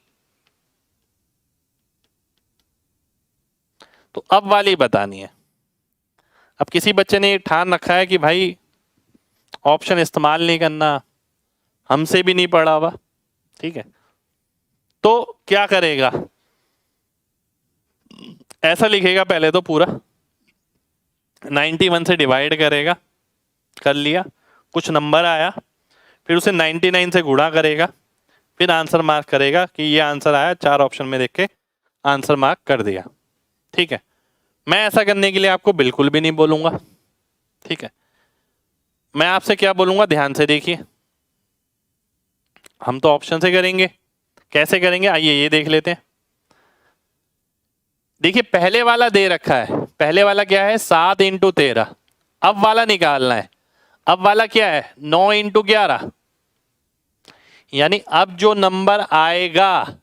S1: तो अब वाली बतानी है। अब किसी बच्चे ने ठान रखा है कि भाई ऑप्शन इस्तेमाल नहीं करना, हमसे भी नहीं पढ़ा हुआ, ठीक है, तो क्या करेगा, ऐसा लिखेगा पहले तो पूरा 91 से डिवाइड करेगा, कर लिया, कुछ नंबर आया, फिर उसे 99 से गुणा करेगा, फिर आंसर मार्क करेगा कि ये आंसर आया, 4 ऑप्शन में देख के आंसर मार्क कर दिया, ठीक है। मैं ऐसा करने के लिए आपको बिल्कुल भी नहीं बोलूंगा, ठीक है। मैं आपसे क्या बोलूंगा, ध्यान से देखिए, हम तो ऑप्शन से करेंगे, कैसे करेंगे आइए ये देख लेते हैं। देखिए पहले वाला दे रखा है, पहले वाला क्या है 7 इंटू 13, अब वाला निकालना है, अब वाला क्या है 9 इंटू 11, यानी अब जो नंबर आएगा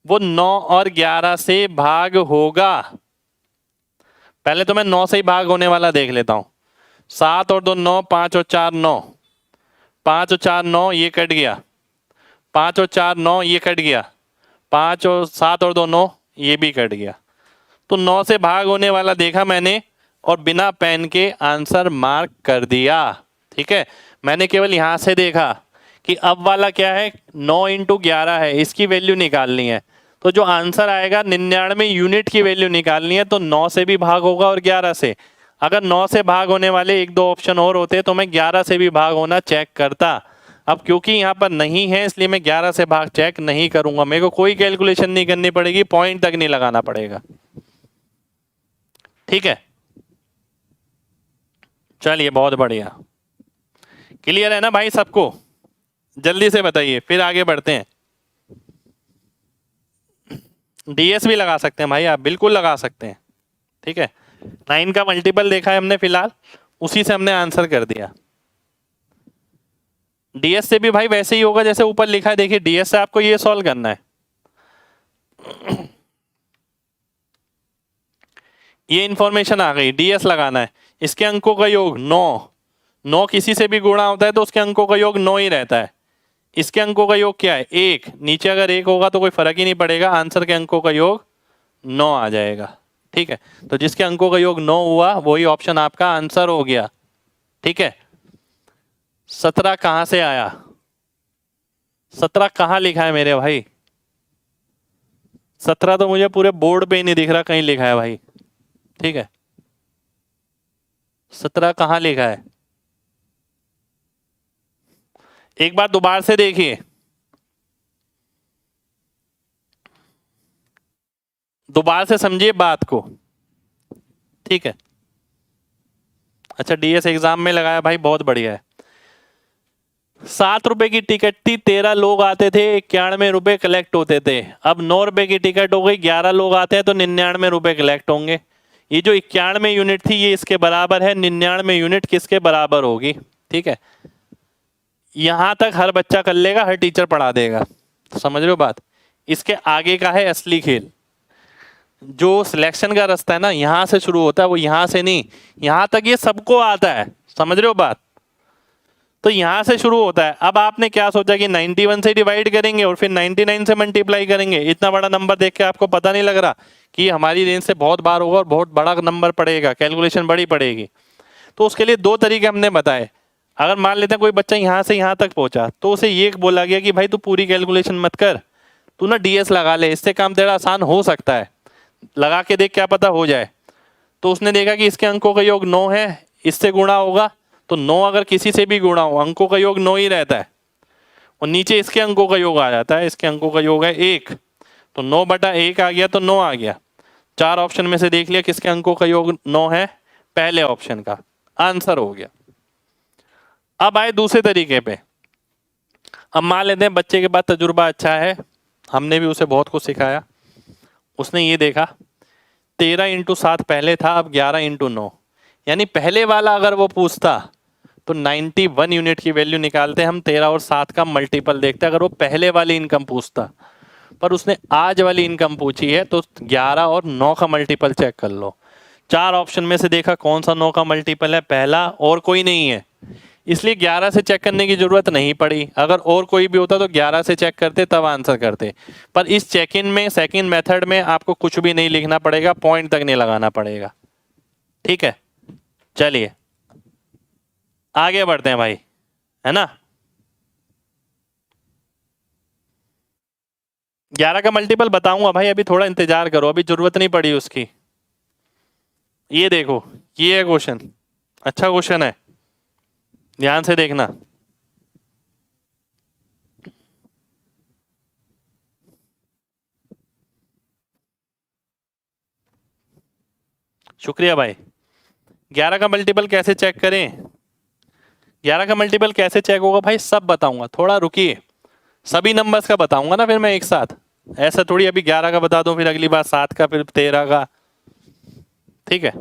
S1: वो 9 और 11 से भाग होगा। पहले तो मैं 9 से ही भाग होने वाला देख लेता हूं, 7 और 2 9, 5 और 4 9, 5 और 4 9, ये कट गया, 5 और 4 9, ये कट गया, 5 और 7 और 2 9, ये भी कट गया। तो 9 से भाग होने वाला देखा मैंने और बिना पेन के आंसर मार्क कर दिया, ठीक है। मैंने केवल यहां से देखा कि अब वाला क्या है 9 इंटू 11 है, इसकी वैल्यू निकालनी है, तो जो आंसर आएगा 99 यूनिट की वैल्यू निकालनी है, तो 9 से भी भाग होगा और 11 से। अगर 9 से भाग होने वाले 1-2 ऑप्शन और होते तो मैं 11 से भी भाग होना चेक करता। अब क्योंकि यहाँ पर नहीं है इसलिए मैं 11 से भाग चेक नहीं करूंगा, मेरे को कोई कैलकुलेशन नहीं करनी पड़ेगी, पॉइंट तक नहीं लगाना पड़ेगा, ठीक है। चलिए बहुत बढ़िया, क्लियर है ना भाई सबको, जल्दी से बताइए फिर आगे बढ़ते हैं। डीएस भी लगा सकते हैं भाई आप, बिल्कुल लगा सकते हैं, ठीक है। 9 का मल्टीपल देखा है हमने फिलहाल, उसी से हमने आंसर कर दिया। डीएस से भी भाई वैसे ही होगा जैसे ऊपर लिखा है, देखिए डीएस से आपको ये सॉल्व करना है, ये इंफॉर्मेशन आ गई, डीएस लगाना है, इसके अंकों का योग 9, 9 किसी से भी गुणा होता है तो उसके अंकों का योग 9 ही रहता है। इसके अंकों का योग क्या है 1, नीचे अगर 1 होगा तो कोई फर्क ही नहीं पड़ेगा, आंसर के अंकों का योग 9 आ जाएगा, ठीक है। तो जिसके अंकों का योग 9 हुआ वही ऑप्शन आपका आंसर हो गया, ठीक है। 17 कहां से आया, 17 कहां लिखा है मेरे भाई, 17 तो मुझे पूरे बोर्ड पे ही नहीं दिख रहा कहीं लिखा है भाई, ठीक है। 17 कहां लिखा है, एक बार दोबारा से देखिए, दोबारा से समझिए बात को, ठीक है। अच्छा डीएस एग्जाम में लगाया भाई, बहुत बढ़िया है। 7 रुपए की टिकट थी, 13 लोग आते थे, 91 रुपए कलेक्ट होते थे। अब 9 रुपए की टिकट हो गई, 11 लोग आते हैं तो 99 रुपए कलेक्ट होंगे। ये जो 91 यूनिट थी ये इसके बराबर है, 99 यूनिट किसके बराबर होगी, ठीक है। यहां तक हर बच्चा कर लेगा, हर टीचर पढ़ा देगा, समझ रहे हो बात। इसके आगे का है असली खेल, जो सिलेक्शन का रास्ता है ना यहां से शुरू होता है, वो यहां से नहीं, यहां तक ये सबको आता है, समझ रहे हो बात। तो यहां से शुरू होता है। अब आपने क्या सोचा कि 91 से डिवाइड करेंगे और फिर 99 से मल्टीप्लाई करेंगे, इतना बड़ा नंबर देख के आपको पता नहीं लग रहा कि हमारी रेंज से बहुत बार होगा और बहुत बड़ा नंबर पड़ेगा, कैलकुलेशन बड़ी पड़ेगी। तो उसके लिए 2 तरीके हमने बताए। अगर मान लेते हैं कोई बच्चा यहाँ से यहाँ तक पहुंचा तो उसे ये बोला गया कि भाई तू पूरी कैलकुलेशन मत कर, तू ना डीएस लगा ले, इससे काम तेरा आसान हो सकता है, लगा के देख क्या पता हो जाए। तो उसने देखा कि इसके अंकों का योग 9 है, इससे गुणा होगा तो 9 अगर किसी से भी गुणा हो अंकों का योग 9 ही रहता है, और नीचे इसके अंकों का योग आ जाता है, इसके अंकों का योग है 1, तो 9/1 आ गया तो 9 आ गया। 4 ऑप्शन में से देख लिया किसके अंकों का योग 9 है, पहले ऑप्शन का, आंसर हो गया। अब आए दूसरे तरीके पे। अब मान लेते हैं बच्चे के पास तजुर्बा अच्छा है, हमने भी उसे बहुत कुछ सिखाया, उसने ये देखा 13 इंटू 7 पहले था, अब 11 इंटू 9, यानी पहले वाला अगर वो पूछता तो 91 यूनिट की वैल्यू निकालते हम, 13 और 7 का मल्टीपल देखते अगर वो पहले वाली इनकम पूछता। पर उसने आज वाली इनकम पूछी है तो 11 और 9 का मल्टीपल चेक कर लो। 4 ऑप्शन में से देखा कौन सा 9 का मल्टीपल है, पहला, और कोई नहीं है, इसलिए 11 से चेक करने की जरूरत नहीं पड़ी। अगर और कोई भी होता तो 11 से चेक करते तब आंसर करते। पर इस चेक इन में, सेकंड मेथड में आपको कुछ भी नहीं लिखना पड़ेगा, पॉइंट तक नहीं लगाना पड़ेगा। ठीक है, चलिए आगे बढ़ते हैं भाई, है ना। 11 का मल्टीपल बताऊंगा भाई, अभी थोड़ा इंतजार करो, अभी जरूरत नहीं पड़ी उसकी। ये देखो, ये है क्वेश्चन, अच्छा क्वेश्चन है, ध्यान से देखना। शुक्रिया भाई। 11 का मल्टीपल कैसे चेक करें? 11 का मल्टीपल कैसे चेक होगा भाई, सब बताऊंगा, थोड़ा रुकिए, सभी नंबर्स का बताऊंगा ना फिर मैं एक साथ। ऐसा थोड़ी अभी 11 का बता दूं फिर अगली बार 7 का, फिर 13 का। ठीक है,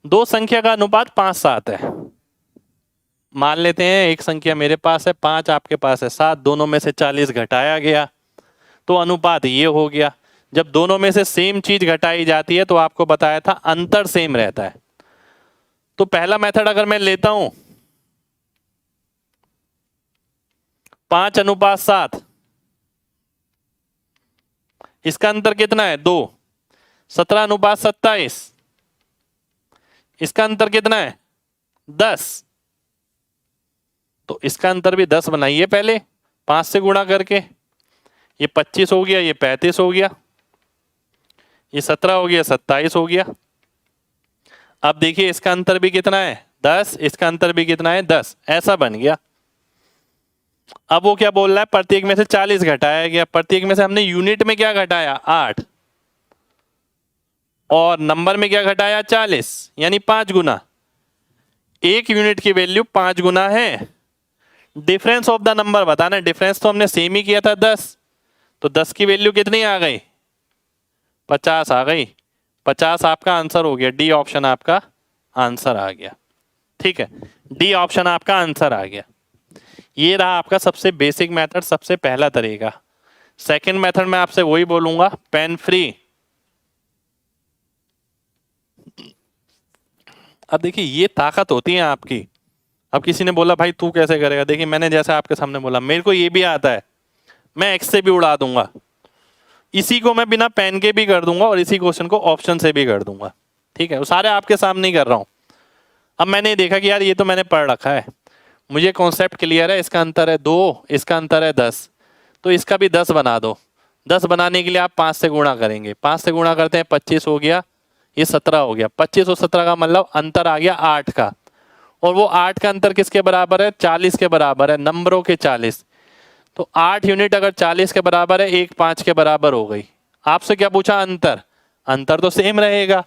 S1: दो संख्या का अनुपात 5-7 है। मान लेते हैं एक संख्या मेरे पास है 5, आपके पास है 7, दोनों में से 40 घटाया गया तो अनुपात ये हो गया। जब दोनों में से सेम चीज घटाई जाती है तो आपको बताया था अंतर सेम रहता है। तो पहला मेथड अगर मैं लेता हूं 5:7, इसका अंतर कितना है 2। 17:27, इसका अंतर कितना है 10। तो इसका अंतर भी 10 बनाइए पहले 5 से गुणा करके। ये 25 हो गया, ये 35 हो गया, ये 17 हो गया, 27 हो गया। अब देखिए इसका अंतर भी कितना है 10, इसका अंतर भी कितना है 10, ऐसा बन गया। अब वो क्या बोल रहा है, प्रत्येक में से 40 घटाया गया, प्रत्येक में से हमने यूनिट में क्या घटाया 8, और नंबर में क्या घटाया 40, यानी 5 गुना। एक यूनिट की वैल्यू 5 गुना है। डिफरेंस ऑफ द नंबर बताना, डिफरेंस तो हमने सेम ही किया था 10, तो 10 की वैल्यू कितनी आ गई 50 आ गई। 50 आपका आंसर हो गया, डी ऑप्शन आपका आंसर आ गया। ठीक है, डी ऑप्शन आपका आंसर आ गया। ये रहा आपका सबसे बेसिक मेथड, सबसे पहला तरीका। सेकंड मेथड में आपसे वही बोलूंगा, पेन फ्री। अब देखिए ये ताकत होती है आपकी। अब किसी ने बोला भाई तू कैसे करेगा, देखिए मैंने जैसे आपके सामने बोला मेरे को ये भी आता है, मैं एक्स से भी उड़ा दूंगा, इसी को मैं बिना पेन के भी कर दूंगा और इसी क्वेश्चन को ऑप्शन से भी कर दूंगा। ठीक है, वो सारे आपके सामने ही कर रहा हूं। अब मैंने देखा कि यार ये तो मैंने पढ़ रखा है, मुझे कॉन्सेप्ट क्लियर है, इसका अंतर है 2, इसका अंतर है 10, तो इसका भी 10 बना दो। 10 बनाने के लिए आप 5 से गुणा करेंगे, 5 से गुणा करते हैं 25 हो गया, ये 17 हो गया। 25 और 17 का मतलब अंतर आ गया 8 का, और वो 8 का अंतर किसके बराबर है 40 के बराबर है, नंबरों के 40। तो 8 यूनिट अगर 40 के बराबर है, 1 5 के बराबर हो गई। आपसे क्या पूछा अंतर, अंतर तो सेम रहेगा।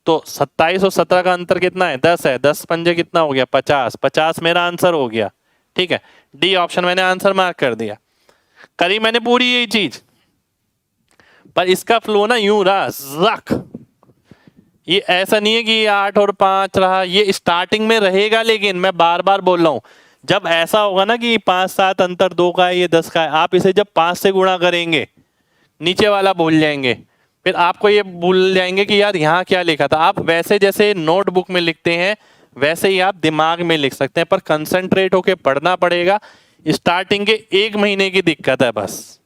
S1: तो 27 और 17 का अंतर कितना है 10 है, 10 पंजे कितना हो गया 50, 50 मेरा आंसर हो गया। ठीक है, डी ऑप्शन मैंने आंसर मार्क कर दिया। करी मैंने पूरी यही चीज, पर इसका फ्लो ना यूं रहा जक, ये ऐसा नहीं है कि 8 और 5 रहा, ये स्टार्टिंग में रहेगा, लेकिन मैं बार बार बोल रहा हूं जब ऐसा होगा ना कि 5-7 अंतर 2 का है, ये 10 का है, आप इसे जब 5 से गुणा करेंगे नीचे वाला भूल जाएंगे, फिर आपको ये भूल जाएंगे कि यार यहाँ क्या लिखा था। आप वैसे जैसे नोटबुक में लिखते हैं वैसे ही आप दिमाग में लिख सकते हैं, पर कंसंट्रेट होके पढ़ना पड़ेगा। स्टार्टिंग के 1 महीने की दिक्कत है बस,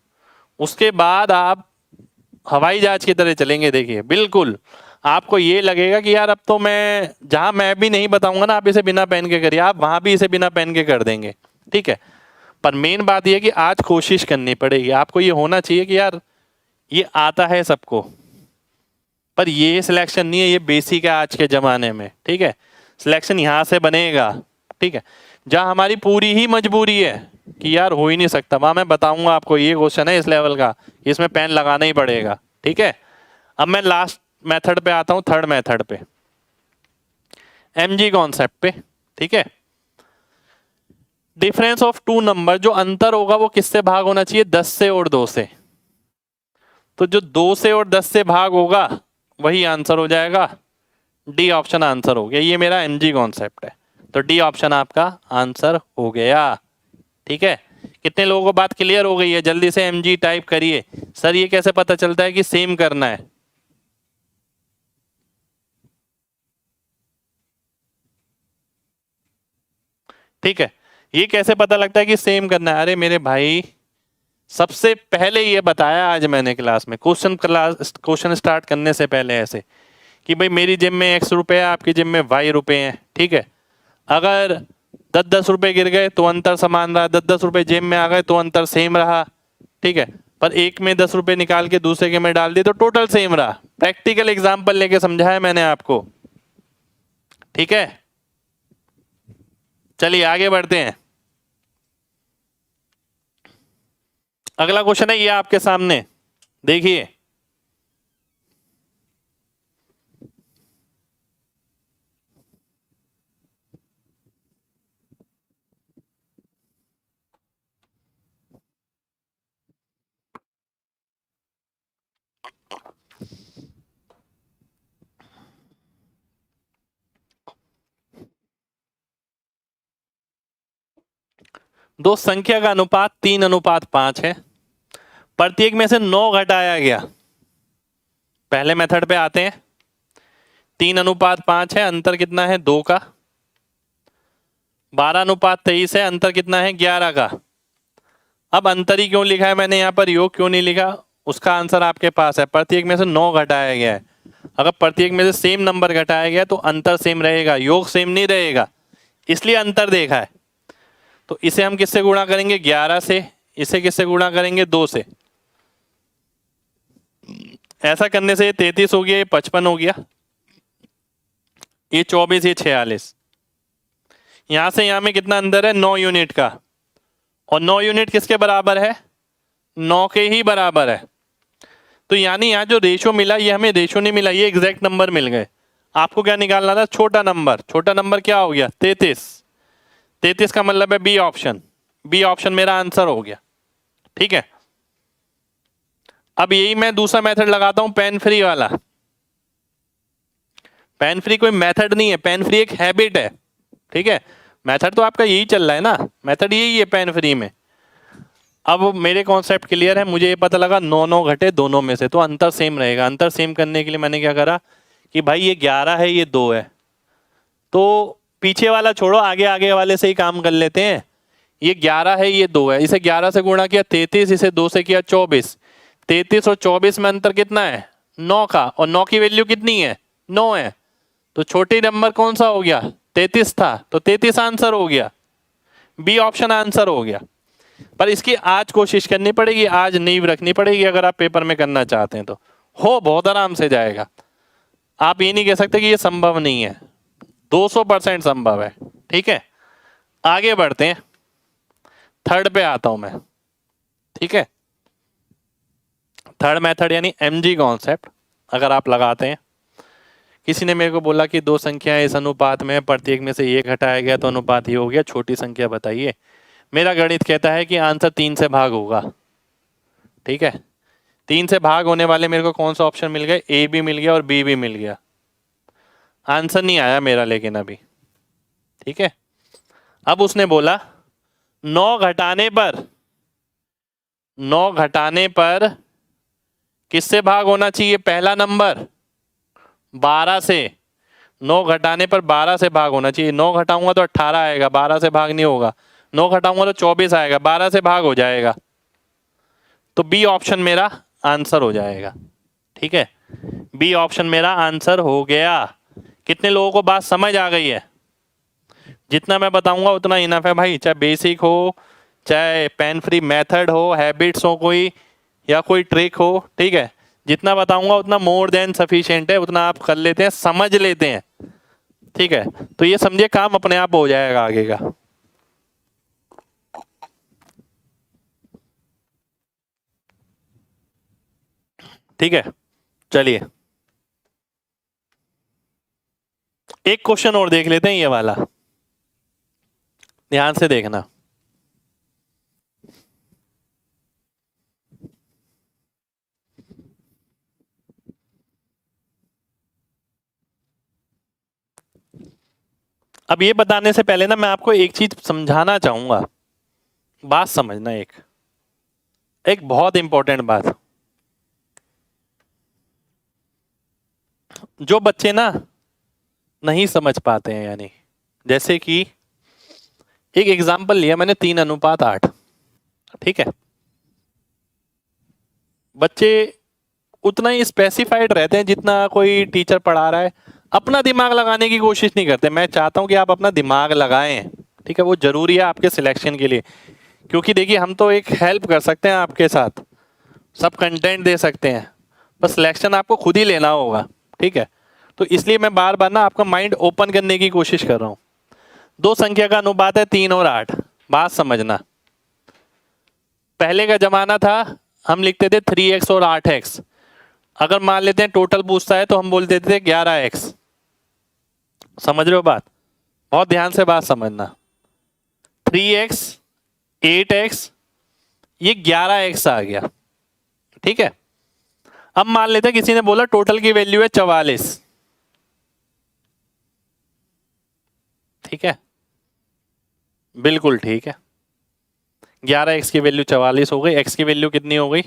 S1: उसके बाद आप हवाई जहाज की तरह चलेंगे। देखिए बिल्कुल आपको ये लगेगा कि यार अब तो मैं जहां मैं भी नहीं बताऊंगा ना आप इसे बिना पेन के करिए, आप वहां भी इसे बिना पेन के कर देंगे। ठीक है, पर मेन बात यह कि आज कोशिश करनी पड़ेगी, आपको ये होना चाहिए कि यार ये आता है सबको, पर ये सिलेक्शन नहीं है, ये बेसिक है आज के जमाने में। ठीक है, सिलेक्शन यहां से बनेगा। ठीक है, जहां हमारी पूरी ही मजबूरी है कि यार हो ही नहीं सकता, वहां मैं बताऊंगा आपको ये क्वेश्चन है इस लेवल का, इसमें पेन लगाना ही पड़ेगा। ठीक है, अब मैं लास्ट मेथड पे आता हूं, थर्ड मेथड पे, एमजी कॉन्सेप्ट पे। ठीक है, डिफरेंस ऑफ टू नंबर, जो अंतर होगा वो किससे भाग होना चाहिए 10 से और 2 से। तो जो 2 से और 10 से भाग होगा वही आंसर हो जाएगा। डी ऑप्शन आंसर हो गया। ये मेरा एमजी कॉन्सेप्ट है, तो डी ऑप्शन आपका आंसर हो गया। ठीक है, कितने लोगों को बात क्लियर हो गई है? जल्दी से एमजी टाइप करिए। सर ये कैसे पता चलता है कि सेम करना है? ठीक है, ये कैसे पता लगता है कि सेम करना है? अरे मेरे भाई, सबसे पहले ये बताया आज मैंने क्लास में, क्वेश्चन स्टार्ट करने से पहले ऐसे कि भाई मेरी जेब में x रुपए है, आपकी जेब में y रुपए हैं। ठीक है, अगर 10-10 रुपए गिर गए तो अंतर समान रहा, 10-10 रुपए जेब में आ गए तो अंतर सेम रहा। ठीक है, पर एक में 10 रुपए निकाल के दूसरे के में डाल दिए तो टोटल सेम रहा। प्रैक्टिकल एग्जाम्पल लेके समझाया मैंने आपको। ठीक है, चलिए आगे बढ़ते हैं। अगला क्वेश्चन है ये आपके सामने, देखिए। दो संख्या का अनुपात 3:5 है, प्रत्येक में से 9 घटाया गया। पहले मेथड पे आते हैं। 3:5 है, अंतर कितना है? 2 का। 12:23 है, अंतर कितना है? 11 का। अब अंतर ही क्यों लिखा है मैंने यहाँ पर, योग क्यों नहीं लिखा? उसका आंसर आपके पास है। प्रत्येक में से 9 घटाया गया है। अगर प्रत्येक में से सेम नंबर घटाया गया तो अंतर सेम रहेगा, योग सेम नहीं रहेगा, इसलिए अंतर देखा है। तो इसे हम किससे गुणा करेंगे? 11 से। इसे किससे गुणा करेंगे? 2 से। ऐसा करने से ये 33 हो गया, ये 55 हो गया, ये 24, ये 46। यहां से यहां में कितना अंदर है? 9 यूनिट का। और 9 यूनिट किसके बराबर है? 9 के ही बराबर है। तो यानी यहाँ जो रेशो मिला ये हमें रेशो नहीं मिला, ये एग्जैक्ट नंबर मिल गए। आपको क्या निकालना था? छोटा नंबर। छोटा नंबर क्या हो गया? 33। 33 का मतलब है बी ऑप्शन। बी ऑप्शन मेरा आंसर हो गया। ठीक है, अब यही मैं दूसरा मेथड लगाता हूं, पेन फ्री वाला। पेन फ्री कोई मेथड नहीं है, पेन फ्री एक हैबिट है। ठीक है, मेथड तो आपका यही चल रहा है ना, मेथड यही है पेन फ्री में। अब मेरे कॉन्सेप्ट क्लियर है, मुझे ये पता लगा 9-9 घटे दोनों में से, तो अंतर सेम रहेगा। अंतर सेम करने के लिए मैंने क्या करा कि भाई ये 11 है, ये 2 है, तो पीछे वाला छोड़ो, आगे आगे वाले से ही काम कर लेते हैं। ये 11 है, ये 2 है, इसे 11 से गुणा किया 33, इसे 2 से किया 24। 33 और 24 में अंतर कितना है? 9 का। और 9 की वैल्यू कितनी है? 9 है। तो छोटी नंबर कौन सा हो गया? 33 था, तो 33 आंसर हो गया। बी ऑप्शन आंसर हो गया। पर इसकी आज कोशिश करनी पड़ेगी, आज नींव रखनी पड़ेगी अगर आप पेपर में करना चाहते हैं तो। हो बहुत आराम से जाएगा। आप ये नहीं कह सकते कि ये संभव नहीं है, 200% संभव है। ठीक है, आगे बढ़ते हैं। थर्ड पे आता हूं मैं। ठीक है, थर्ड मेथड यानी एमजी कॉन्सेप्ट अगर आप लगाते हैं। किसी ने मेरे को बोला कि 2 संख्याएं इस अनुपात में, प्रत्येक में से 1 हटाया गया तो अनुपात ये हो गया, छोटी संख्या बताइए। मेरा गणित कहता है कि आंसर 3 से भाग होगा। ठीक है, 3 से भाग होने वाले मेरे को कौन सा ऑप्शन मिल गया? ए भी मिल गया और बी भी मिल गया। आंसर नहीं आया मेरा लेकिन अभी। ठीक है, अब उसने बोला 9 घटाने पर, 9 घटाने पर किससे भाग होना चाहिए? पहला नंबर 12 से। 9 घटाने पर 12 से भाग होना चाहिए। 9 घटाऊंगा तो 18 आएगा, 12 से भाग नहीं होगा। 9 घटाऊंगा तो 24 आएगा, 12 से भाग हो जाएगा। तो बी ऑप्शन मेरा आंसर हो जाएगा। ठीक है, बी ऑप्शन मेरा आंसर हो गया। कितने लोगों को बात समझ आ गई है? जितना मैं बताऊंगा उतना इनफ है भाई, चाहे बेसिक हो, चाहे पेन फ्री मेथड हो, हैबिट्स हो कोई, या कोई ट्रिक हो। ठीक है, जितना बताऊंगा उतना मोर देन सफिशिएंट है, उतना आप कर लेते हैं, समझ लेते हैं। ठीक है, तो ये समझिए काम अपने आप हो जाएगा आगे का। ठीक है, चलिए एक क्वेश्चन और देख लेते हैं, ये वाला ध्यान से देखना। अब ये बताने से पहले ना मैं आपको एक चीज समझाना चाहूंगा, बात समझना, एक बहुत इंपॉर्टेंट बात। जो बच्चे ना नहीं समझ पाते हैं, यानी जैसे कि एक एग्जाम्पल लिया मैंने 3:8, ठीक है। बच्चे उतना ही स्पेसिफाइड रहते हैं जितना कोई टीचर पढ़ा रहा है, अपना दिमाग लगाने की कोशिश नहीं करते। मैं चाहता हूं कि आप अपना दिमाग लगाएं, ठीक है, वो जरूरी है आपके सिलेक्शन के लिए। क्योंकि देखिए हम तो एक हेल्प कर सकते हैं आपके साथ, सब कंटेंट दे सकते हैं, बस सिलेक्शन आपको खुद ही लेना होगा, ठीक है। तो इसलिए मैं बार बार ना आपका माइंड ओपन करने की कोशिश कर रहा हूं। दो संख्या का अनुपात है 3 और 8, बात समझना। पहले का जमाना था हम लिखते थे 3x और 8x। अगर मान लेते हैं टोटल पूछता है तो हम बोल देते थे 11x। समझ रहे हो बात? बहुत ध्यान से बात समझना। 3x 8x ये 11x आ गया, ठीक है। अब मान लेते हैं किसी ने बोला टोटल की वैल्यू है 44, ठीक है, बिल्कुल ठीक है। 11x की वैल्यू 44 हो गई, x की वैल्यू कितनी हो गई?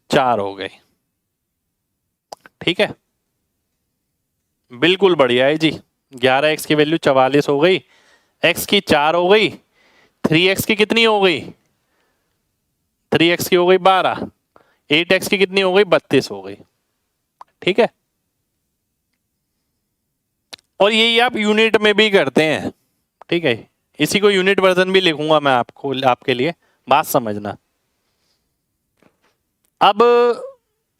S1: 4 हो गई, ठीक है, बिल्कुल बढ़िया है जी। 11x की वैल्यू 44 हो गई, x की 4 हो गई, 3x की कितनी हो गई? 3x की हो गई 12, 8x की कितनी हो गई? 32 हो गई, ठीक है। और यही आप यूनिट में भी करते हैं, ठीक है। इसी को यूनिट वर्जन भी लिखूंगा मैं आपको, आपके लिए, बात समझना। अब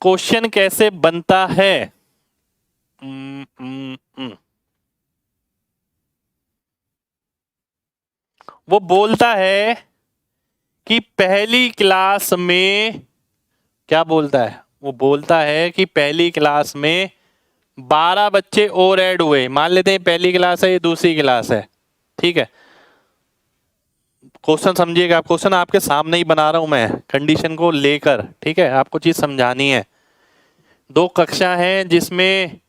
S1: क्वेश्चन कैसे बनता है? वो बोलता है कि पहली क्लास में, क्या बोलता है? वो बोलता है कि पहली क्लास में 12 बच्चे और ऐड हुए। मान लेते हैं पहली क्लास है, ये दूसरी क्लास है, ठीक है। क्वेश्चन समझिएगा, क्वेश्चन आपके सामने ही बना रहा हूं मैं कंडीशन को लेकर, ठीक है। आपको चीज समझानी है। दो कक्षा हैं जिसमें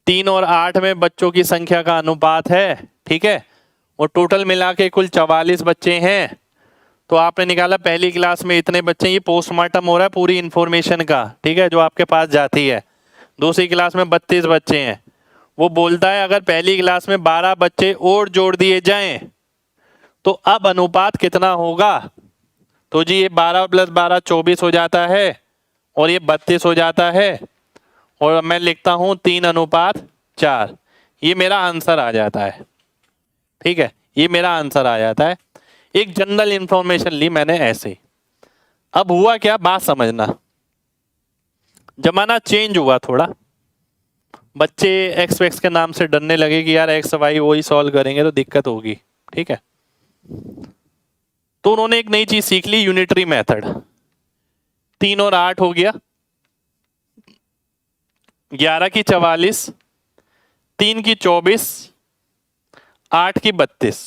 S1: 3 और 8 में बच्चों की संख्या का अनुपात है, ठीक है, और टोटल मिला के कुल 44 बच्चे हैं। तो आपने निकाला पहली क्लास में इतने बच्चे, ये पोस्टमार्टम हो रहा है पूरी इंफॉर्मेशन का, ठीक है, जो आपके पास जाती है। दूसरी क्लास में 32 बच्चे हैं। वो बोलता है अगर पहली क्लास में 12 बच्चे और जोड़ दिए जाएं तो अब अनुपात कितना होगा? तो जी ये 12 + 12 24 हो जाता है, और ये 32 हो जाता है, और मैं लिखता हूं 3:4। ये मेरा आंसर आ जाता है, ठीक है, ये मेरा आंसर आ जाता है। एक जनरल इंफॉर्मेशन ली मैंने ऐसे। अब हुआ क्या, बात समझना। जमाना चेंज हुआ थोड़ा, बच्चे एक्स वैक्स के नाम से डरने लगे कि यार एक्स वाई वही सॉल्व करेंगे तो दिक्कत होगी, ठीक है। तो उन्होंने एक नई चीज सीख ली, यूनिटरी मेथड। 3 और 8 हो गया, 11 की 44, 3 की 24, 8 की 32,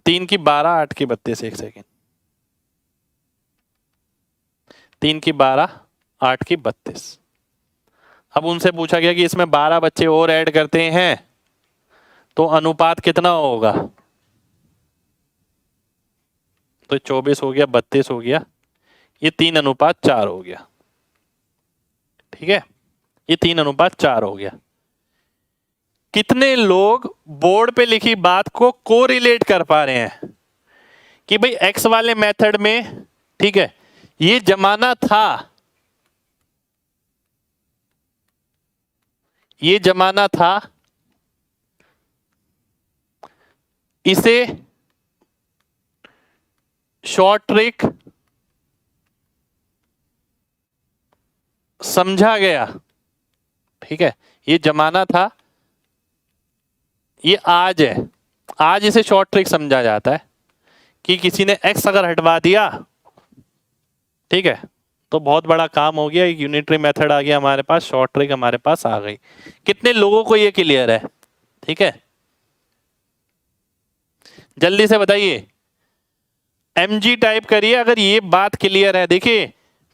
S1: 3 की 12, 8 की 32, एक सेकेंड, 3 की 12, 8 की 32। अब उनसे पूछा गया कि इसमें 12 बच्चे और ऐड करते हैं तो अनुपात कितना होगा? तो 24 हो गया, 32 हो गया, ये 3:4 हो गया, ठीक है, ये 3:4 हो गया। कितने लोग बोर्ड पे लिखी बात को कोरिलेट कर पा रहे हैं कि भाई एक्स वाले मेथड में, ठीक है, ये जमाना था, ये जमाना था, इसे शॉर्ट ट्रिक समझा गया, ठीक है, ये जमाना था, ये आज है। आज इसे शॉर्ट ट्रिक समझा जाता है कि किसी ने एक्स अगर हटवा दिया, ठीक है, तो बहुत बड़ा काम हो गया, एक यूनिटरी मेथड आ गया हमारे पास, शॉर्ट ट्रिक हमारे पास आ गई। कितने लोगों को ये क्लियर है? ठीक है, जल्दी से बताइए, mg टाइप करिए अगर ये बात क्लियर है। देखिए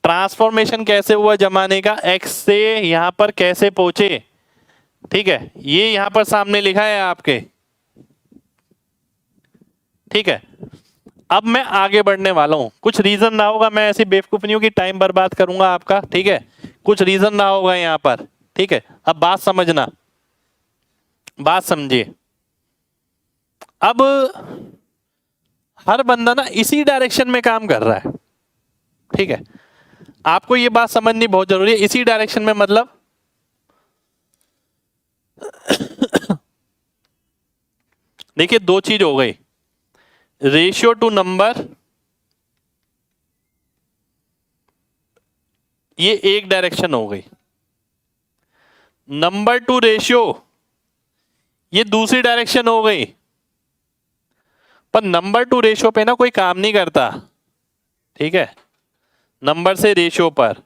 S1: ट्रांसफॉर्मेशन कैसे हुआ जमाने का, x से यहां पर कैसे पहुंचे, ठीक है, ये यहां पर सामने लिखा है आपके। ठीक है, अब मैं आगे बढ़ने वाला हूं। कुछ रीजन ना होगा, मैं ऐसी बेवकूफ नहीं हूं कि टाइम बर्बाद करूंगा आपका। ठीक है, कुछ रीजन ना होगा यहां पर। ठीक है, अब बात समझना, बात समझिए। अब हर बंदा ना इसी डायरेक्शन में काम कर रहा है। ठीक है, आपको ये बात समझनी बहुत जरूरी है। इसी डायरेक्शन में मतलब देखिए, दो चीज हो गई, रेशियो टू नंबर, ये एक डायरेक्शन हो गई। नंबर टू रेशियो, ये दूसरी डायरेक्शन हो गई। पर नंबर टू रेशियो पे ना कोई काम नहीं करता। ठीक है, नंबर से रेशियो पर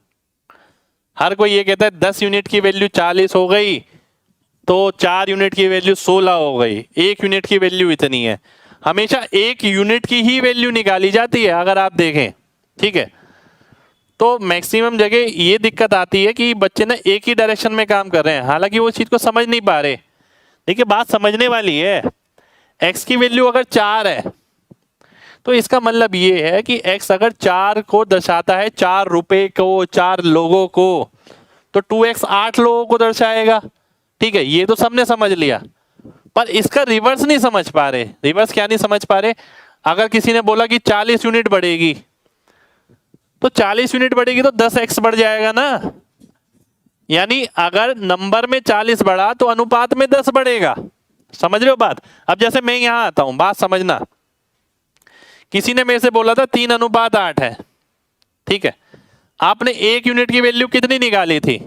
S1: हर कोई ये कहता है 10 यूनिट की वैल्यू 40 हो गई तो 4 यूनिट की वैल्यू 16 हो गई, 1 यूनिट की वैल्यू इतनी है। हमेशा 1 यूनिट की ही वैल्यू निकाली जाती है अगर आप देखें। ठीक है, तो मैक्सिमम जगह ये दिक्कत आती है कि बच्चे ना एक ही डायरेक्शन में काम कर रहे हैं, हालांकि वो चीज को समझ नहीं पा रहे। देखिए, बात समझने वाली है। x की वैल्यू अगर 4 है तो इसका मतलब ये है कि x अगर 4 को दर्शाता है, 4 रुपए को, 4 लोगों को, तो 2x 8 लोगों को दर्शाएगा। ठीक है, ये तो सबने समझ लिया, पर इसका रिवर्स नहीं समझ पा रहे। रिवर्स क्या नहीं समझ पा रहे? अगर किसी ने बोला कि 40 यूनिट बढ़ेगी, तो 40 यूनिट बढ़ेगी तो 10x बढ़ जाएगा ना। यानी अगर नंबर में 40 बढ़ा तो अनुपात में 10 बढ़ेगा। समझ रहे हो बात? अब जैसे मैं यहां आता हूं, बात समझना। किसी ने मेरे से बोला था 3:8 है। ठीक है, आपने 1 यूनिट की वैल्यू कितनी निकाली थी?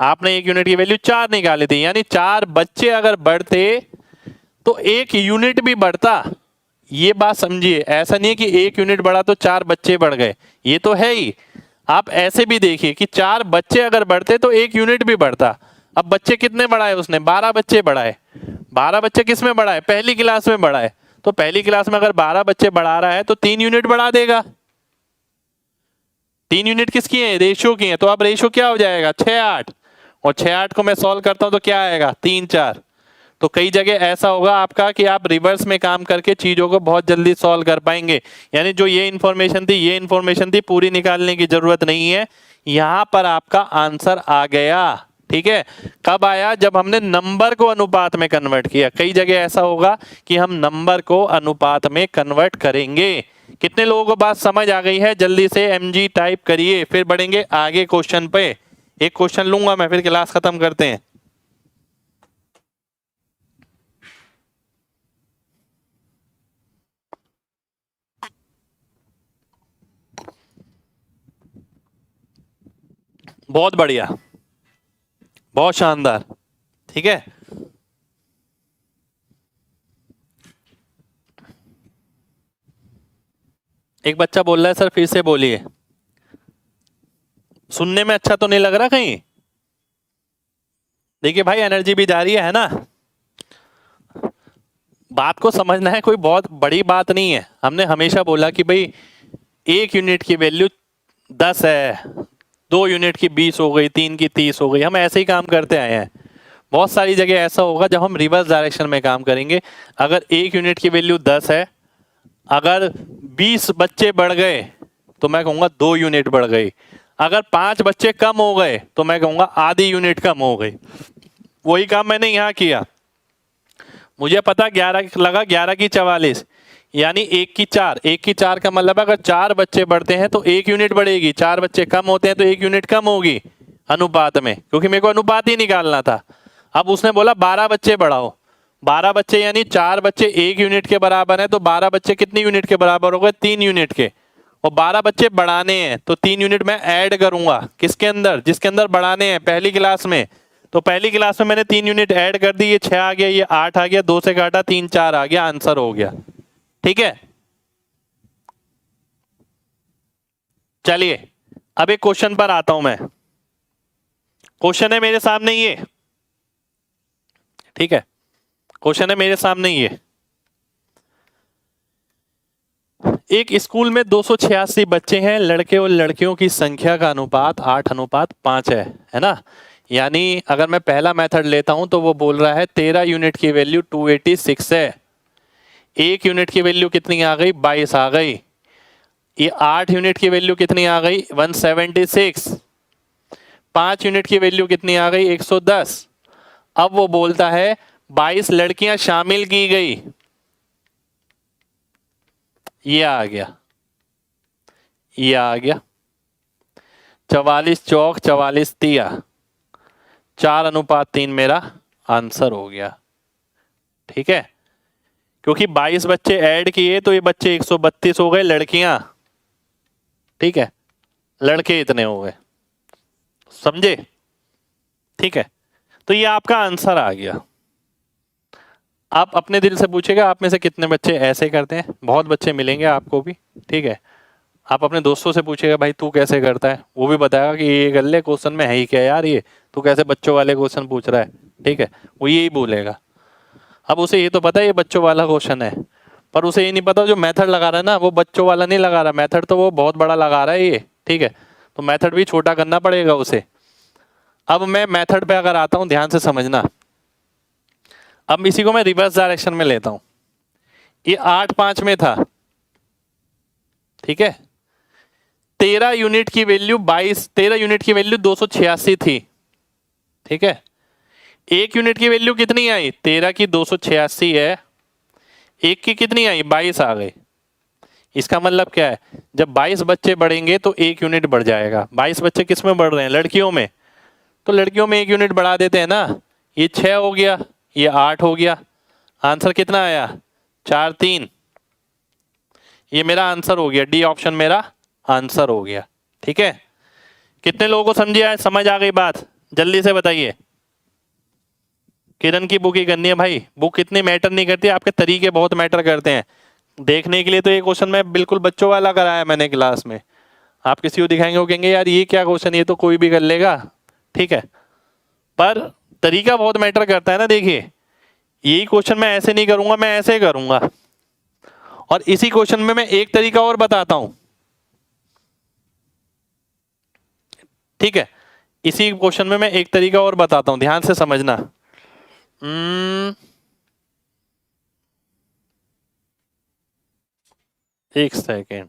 S1: आपने 1 यूनिट की वैल्यू 4 निकाली थी। यानी 4 बच्चे अगर बढ़ते तो 1 यूनिट भी बढ़ता। ये बात समझिए, ऐसा नहीं है कि 1 यूनिट बढ़ा तो 4 बच्चे बढ़ गए, ये तो है ही। आप ऐसे भी देखिए कि 4 बच्चे अगर बढ़ते तो 1 यूनिट भी बढ़ता। अब बच्चे कितने बढ़ाए उसने? 12 बच्चे बढ़ाए। 12 बच्चे किस में बढ़ाए? पहली क्लास में बढ़ाए। तो पहली क्लास में अगर 12 बच्चे बढ़ा रहा है तो 3 यूनिट बढ़ा देगा। 3 यूनिट किसकी है? रेशियो की है। तो अब रेशियो क्या हो जाएगा? 6:8, और 6:8 को मैं सॉल्व करता हूं तो क्या आएगा? 3:4। तो कई जगह ऐसा होगा आपका कि आप रिवर्स में काम करके चीजों को बहुत जल्दी सॉल्व कर पाएंगे। यानी जो ये इंफॉर्मेशन थी, ये इंफॉर्मेशन थी, पूरी निकालने की जरूरत नहीं है। यहां पर आपका आंसर आ गया। ठीक है, कब आया? जब हमने नंबर को अनुपात में कन्वर्ट किया। कई जगह ऐसा होगा कि हम नंबर को अनुपात में कन्वर्ट करेंगे। कितने लोगों को बात समझ आ गई है? जल्दी से MG टाइप करिए, फिर बढ़ेंगे आगे क्वेश्चन पे। एक क्वेश्चन लूंगा मैं, फिर क्लास खत्म करते हैं। बहुत बढ़िया, बहुत शानदार। ठीक है, एक बच्चा बोल रहा है सर फिर से बोलिए। सुनने में अच्छा तो नहीं लग रहा कहीं? देखिए भाई, एनर्जी भी जा रही है ना। बात को समझना है, कोई बहुत बड़ी बात नहीं है। हमने हमेशा बोला कि भाई 1 यूनिट की वैल्यू 10 है, 2 यूनिट की 20 हो गई, 3 की 30 हो गई। हम ऐसे ही काम करते आए हैं। बहुत सारी जगह ऐसा होगा जब हम रिवर्स डायरेक्शन में काम करेंगे। अगर 1 यूनिट की वैल्यू 10 है, अगर 20 बच्चे बढ़ गए तो मैं कहूंगा 2 यूनिट बढ़ गई। अगर 5 बच्चे कम हो गए तो मैं कहूंगा आधी यूनिट कम हो गई। वही काम मैंने यहां किया। मुझे पता 11 लगा, 11 की 44, यानी 1 की 4। 1 की 4 का मतलब अगर 4 बच्चे बढ़ते हैं तो 1 यूनिट बढ़ेगी। 4 बच्चे कम होते हैं तो 1 यूनिट कम होगी अनुपात में, क्योंकि मेरे को अनुपात ही निकालना था। अब उसने बोला 12 बच्चे बढ़ाओ। 12 बच्चे यानी 4 बच्चे 1 यूनिट के बराबर है, तो 12 बच्चे कितनी यूनिट के बराबर हो गए? 3 यूनिट के। और 12 बच्चे बढ़ाने हैं तो 3 यूनिट मैं ऐड करूंगा। किसके अंदर? जिसके अंदर बढ़ाने हैं, पहली क्लास में। तो पहली क्लास में मैंने 3 यूनिट ऐड कर दी, ये 6 आ गया, ये 8 आ गया, 2 से काटा 3 4 आ गया, आंसर हो गया। ठीक है, चलिए अब एक क्वेश्चन पर आता हूं मैं। क्वेश्चन है मेरे सामने ये। ठीक है, क्वेश्चन है मेरे सामने ये। एक स्कूल में 286 बच्चे हैं। लड़के और लड़कियों की संख्या का अनुपात 8:5 है ना। यानी अगर मैं पहला मेथड लेता हूं तो वो बोल रहा है 13 यूनिट की वैल्यू 286 है, 1 यूनिट की वैल्यू कितनी आ गई 22 आ गई, ये 8 यूनिट की वैल्यू कितनी आ गई 176, 5 यूनिट की वैल्यू कितनी आ गई 110। अब वो बोलता है 22 लड़कियां शामिल की गई, ये आ गया, ये आ गया 44 चौक 44 तिया 4:3 मेरा आंसर हो गया। ठीक है, क्योंकि 22 बच्चे ऐड किए तो ये बच्चे 132 हो गए लड़कियां, ठीक है, लड़के इतने हो गए, समझे? ठीक है, तो ये आपका आंसर आ गया। आप अपने दिल से पूछेगा आप में से कितने बच्चे ऐसे करते हैं, बहुत बच्चे मिलेंगे आपको भी, ठीक है। आप अपने दोस्तों से पूछेगा भाई तू कैसे करता है, वो भी बताएगा कि ये गल्ले क्वेश्चन में है ही क्या यार, ये तू कैसे बच्चों वाले क्वेश्चन पूछ रहा है, ठीक है, वो यही बोलेगा। अब उसे ये तो पता है ये बच्चों वाला क्वेश्चन है, पर उसे ये नहीं पता जो मेथड लगा रहा है ना वो बच्चों वाला नहीं लगा रहा, मेथड तो वो बहुत बड़ा लगा रहा है ये, ठीक है, तो मेथड भी छोटा करना पड़ेगा उसे। अब मैं मेथड पे अगर आता हूं, ध्यान से समझना, अब इसी को मैं रिवर्स डायरेक्शन में लेता हूं। ये 8-5 में था, ठीक है, 13 यूनिट की वैल्यू 13 यूनिट की वैल्यू 286 थी, ठीक है, 1 यूनिट की वैल्यू कितनी आई 13 की 286 है, 1 की कितनी आई 22 आ गई। इसका मतलब क्या है, जब 22 बच्चे बढ़ेंगे तो 1 यूनिट बढ़ जाएगा। 22 बच्चे किस में बढ़ रहे हैं, लड़कियों में, तो लड़कियों में 1 यूनिट बढ़ा देते हैं ना, ये 6 हो गया, ये 8 हो गया, आंसर कितना आया 4 3, ये मेरा आंसर हो गया, डी ऑप्शन मेरा आंसर हो गया। ठीक है, कितने लोगों को समझ आ गई बात, जल्दी से बताइए। किरण की बुक ही करनी है भाई, बुक इतनी मैटर नहीं करती, आपके तरीके बहुत मैटर करते हैं। देखने के लिए तो ये क्वेश्चन मैं बिल्कुल बच्चों वाला कराया मैंने क्लास में, आप किसी को दिखाएंगे वो कहेंगे यार ये क्या क्वेश्चन, ये तो कोई भी कर लेगा, ठीक है, पर तरीका बहुत मैटर करता है ना। देखिए यही क्वेश्चन मैं ऐसे नहीं करूंगा, मैं ऐसे करूंगा, और इसी क्वेश्चन में मैं एक तरीका और बताता हूं, ठीक है, इसी क्वेश्चन में मैं एक तरीका और बताता हूं, ध्यान से समझना। एक सेकेंड,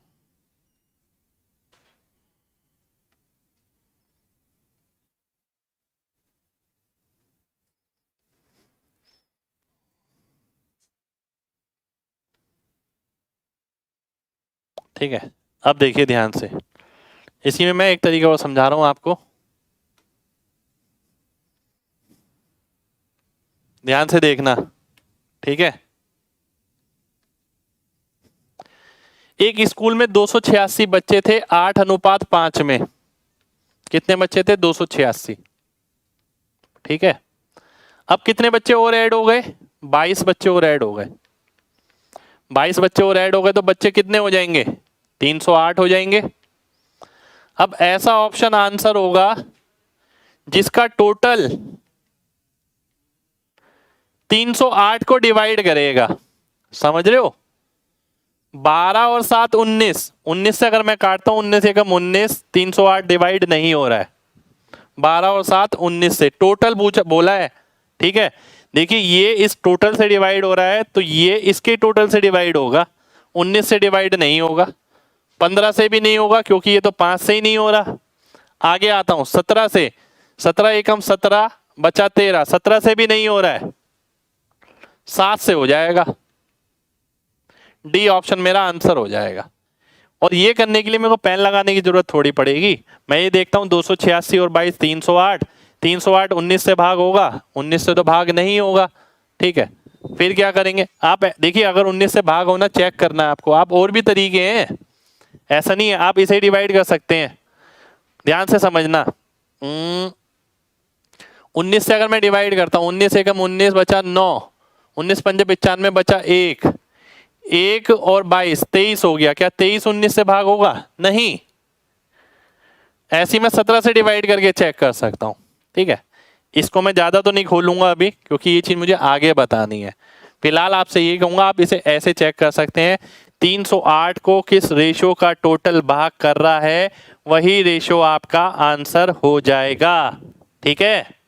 S1: ठीक है, अब देखिए ध्यान से, इसी में मैं एक तरीका और समझा रहा हूं आपको, ध्यान से देखना, ठीक है। एक स्कूल में 286 बच्चे थे, 8:5 में, कितने बच्चे थे 286, ठीक है। अब कितने बच्चे और ऐड हो गए, 22 बच्चे और ऐड हो गए, 22 बच्चे और ऐड हो गए तो बच्चे कितने हो जाएंगे 308 हो जाएंगे। अब ऐसा ऑप्शन आंसर होगा जिसका टोटल 308 को डिवाइड करेगा, समझ रहे हो। 12 और 7 19, 19 से अगर मैं काटता हूं 19 एकम 19, 308 डिवाइड नहीं हो रहा है, 12 और 7 19 से टोटल बोला है, ठीक है। देखिए ये इस टोटल से डिवाइड हो रहा है तो ये इसके टोटल से डिवाइड होगा, 19 से डिवाइड नहीं होगा, 15 से भी नहीं होगा क्योंकि ये तो 5 से ही नहीं हो रहा। आगे आता हूं 17 से, 17 एकम 17 बचा 13, 17 से भी नहीं हो रहा है, 7 से हो जाएगा, डी ऑप्शन मेरा आंसर हो जाएगा। और ये करने के लिए मेरे को पेन लगाने की जरूरत थोड़ी पड़ेगी, मैं ये देखता हूँ 286 और 22 308, 308 19 से भाग होगा, 19 से तो भाग नहीं होगा, ठीक है। फिर क्या करेंगे आप, देखिए अगर 19 से भाग होना चेक करना है आपको, आप और भी तरीके हैं, ऐसा नहीं है, आप इसे डिवाइड कर सकते हैं, ध्यान से समझना। 19 से अगर मैं डिवाइड करता हूँ, 19 एकम 19 बचा 9, 19 पंजे 95 बचा 1, 1 और 22 23 हो गया, क्या 23 19 से भाग होगा, नहीं। ऐसी मैं 17 से डिवाइड करके चेक कर सकता हूं, ठीक है। इसको मैं ज्यादा तो नहीं खोलूंगा अभी क्योंकि ये चीज मुझे आगे बतानी है। फिलहाल आपसे ये कहूंगा आप इसे ऐसे चेक कर सकते हैं, 308 को किस रेशो का टोटल भाग कर रहा है वही रेशो आपका आंसर हो जाएगा। ठीक है,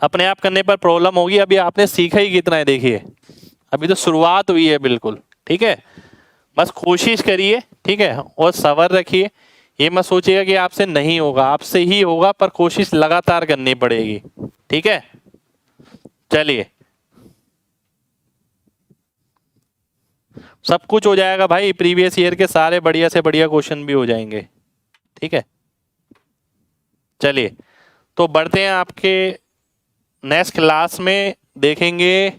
S1: अपने आप करने पर प्रॉब्लम होगी। अभी आपने सीखा ही कितना है, देखिए अभी तो शुरुआत हुई है बिल्कुल। ठीक है, बस कोशिश करिए, ठीक है, और सब्र रखिए। ये मत सोचिएगा कि आपसे नहीं होगा, आपसे ही होगा, पर कोशिश लगातार करनी पड़ेगी। ठीक है, चलिए सब कुछ हो जाएगा भाई, प्रीवियस ईयर के सारे बढ़िया से बढ़िया क्वेश्चन भी हो जाएंगे। ठीक है, चलिए तो बढ़ते हैं आपके नेक्स्ट क्लास में, देखेंगे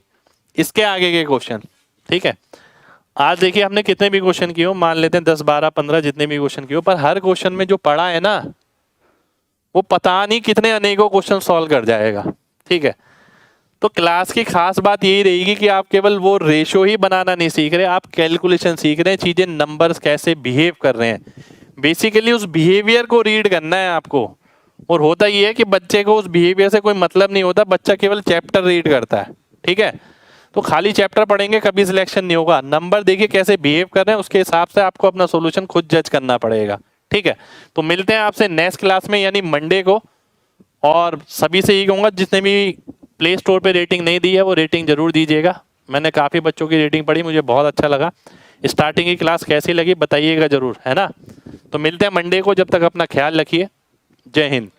S1: इसके आगे के क्वेश्चन। ठीक है, आज देखिए हमने कितने भी क्वेश्चन किए हो, मान लेते हैं 10 12 15 जितने भी क्वेश्चन किए हो, पर हर क्वेश्चन में जो पढ़ा है ना वो पता नहीं कितने अनेकों क्वेश्चन सॉल्व कर जाएगा। ठीक है, तो क्लास की खास बात यही रहेगी कि आप केवल वो रेशो ही बनाना नहीं सीख रहे, आप कैलकुलेशन सीख रहे हैं, चीजें नंबर्स कैसे बिहेव कर रहे हैं, बेसिकली उस बिहेवियर को रीड करना है आपको। और होता ये है कि बच्चे को उस बिहेवियर से कोई मतलब नहीं होता, बच्चा केवल चैप्टर रीड करता है। ठीक है, तो खाली चैप्टर पढ़ेंगे कभी सिलेक्शन नहीं होगा, नंबर देखिए कैसे बिहेव कर रहे हैं, उसके हिसाब से आपको अपना सॉल्यूशन खुद जज करना पड़ेगा। ठीक है, तो मिलते हैं आपसे नेक्स्ट क्लास में यानी मंडे को। और सभी से यही कहूँगा जिसने भी प्ले स्टोर पे रेटिंग नहीं दी है वो रेटिंग जरूर दीजिएगा। मैंने काफ़ी बच्चों की रेटिंग पढ़ी, मुझे बहुत अच्छा लगा। स्टार्टिंग की क्लास कैसी लगी बताइएगा जरूर, है ना। तो मिलते हैं मंडे को, जब तक अपना ख्याल रखिए। जय हिंद।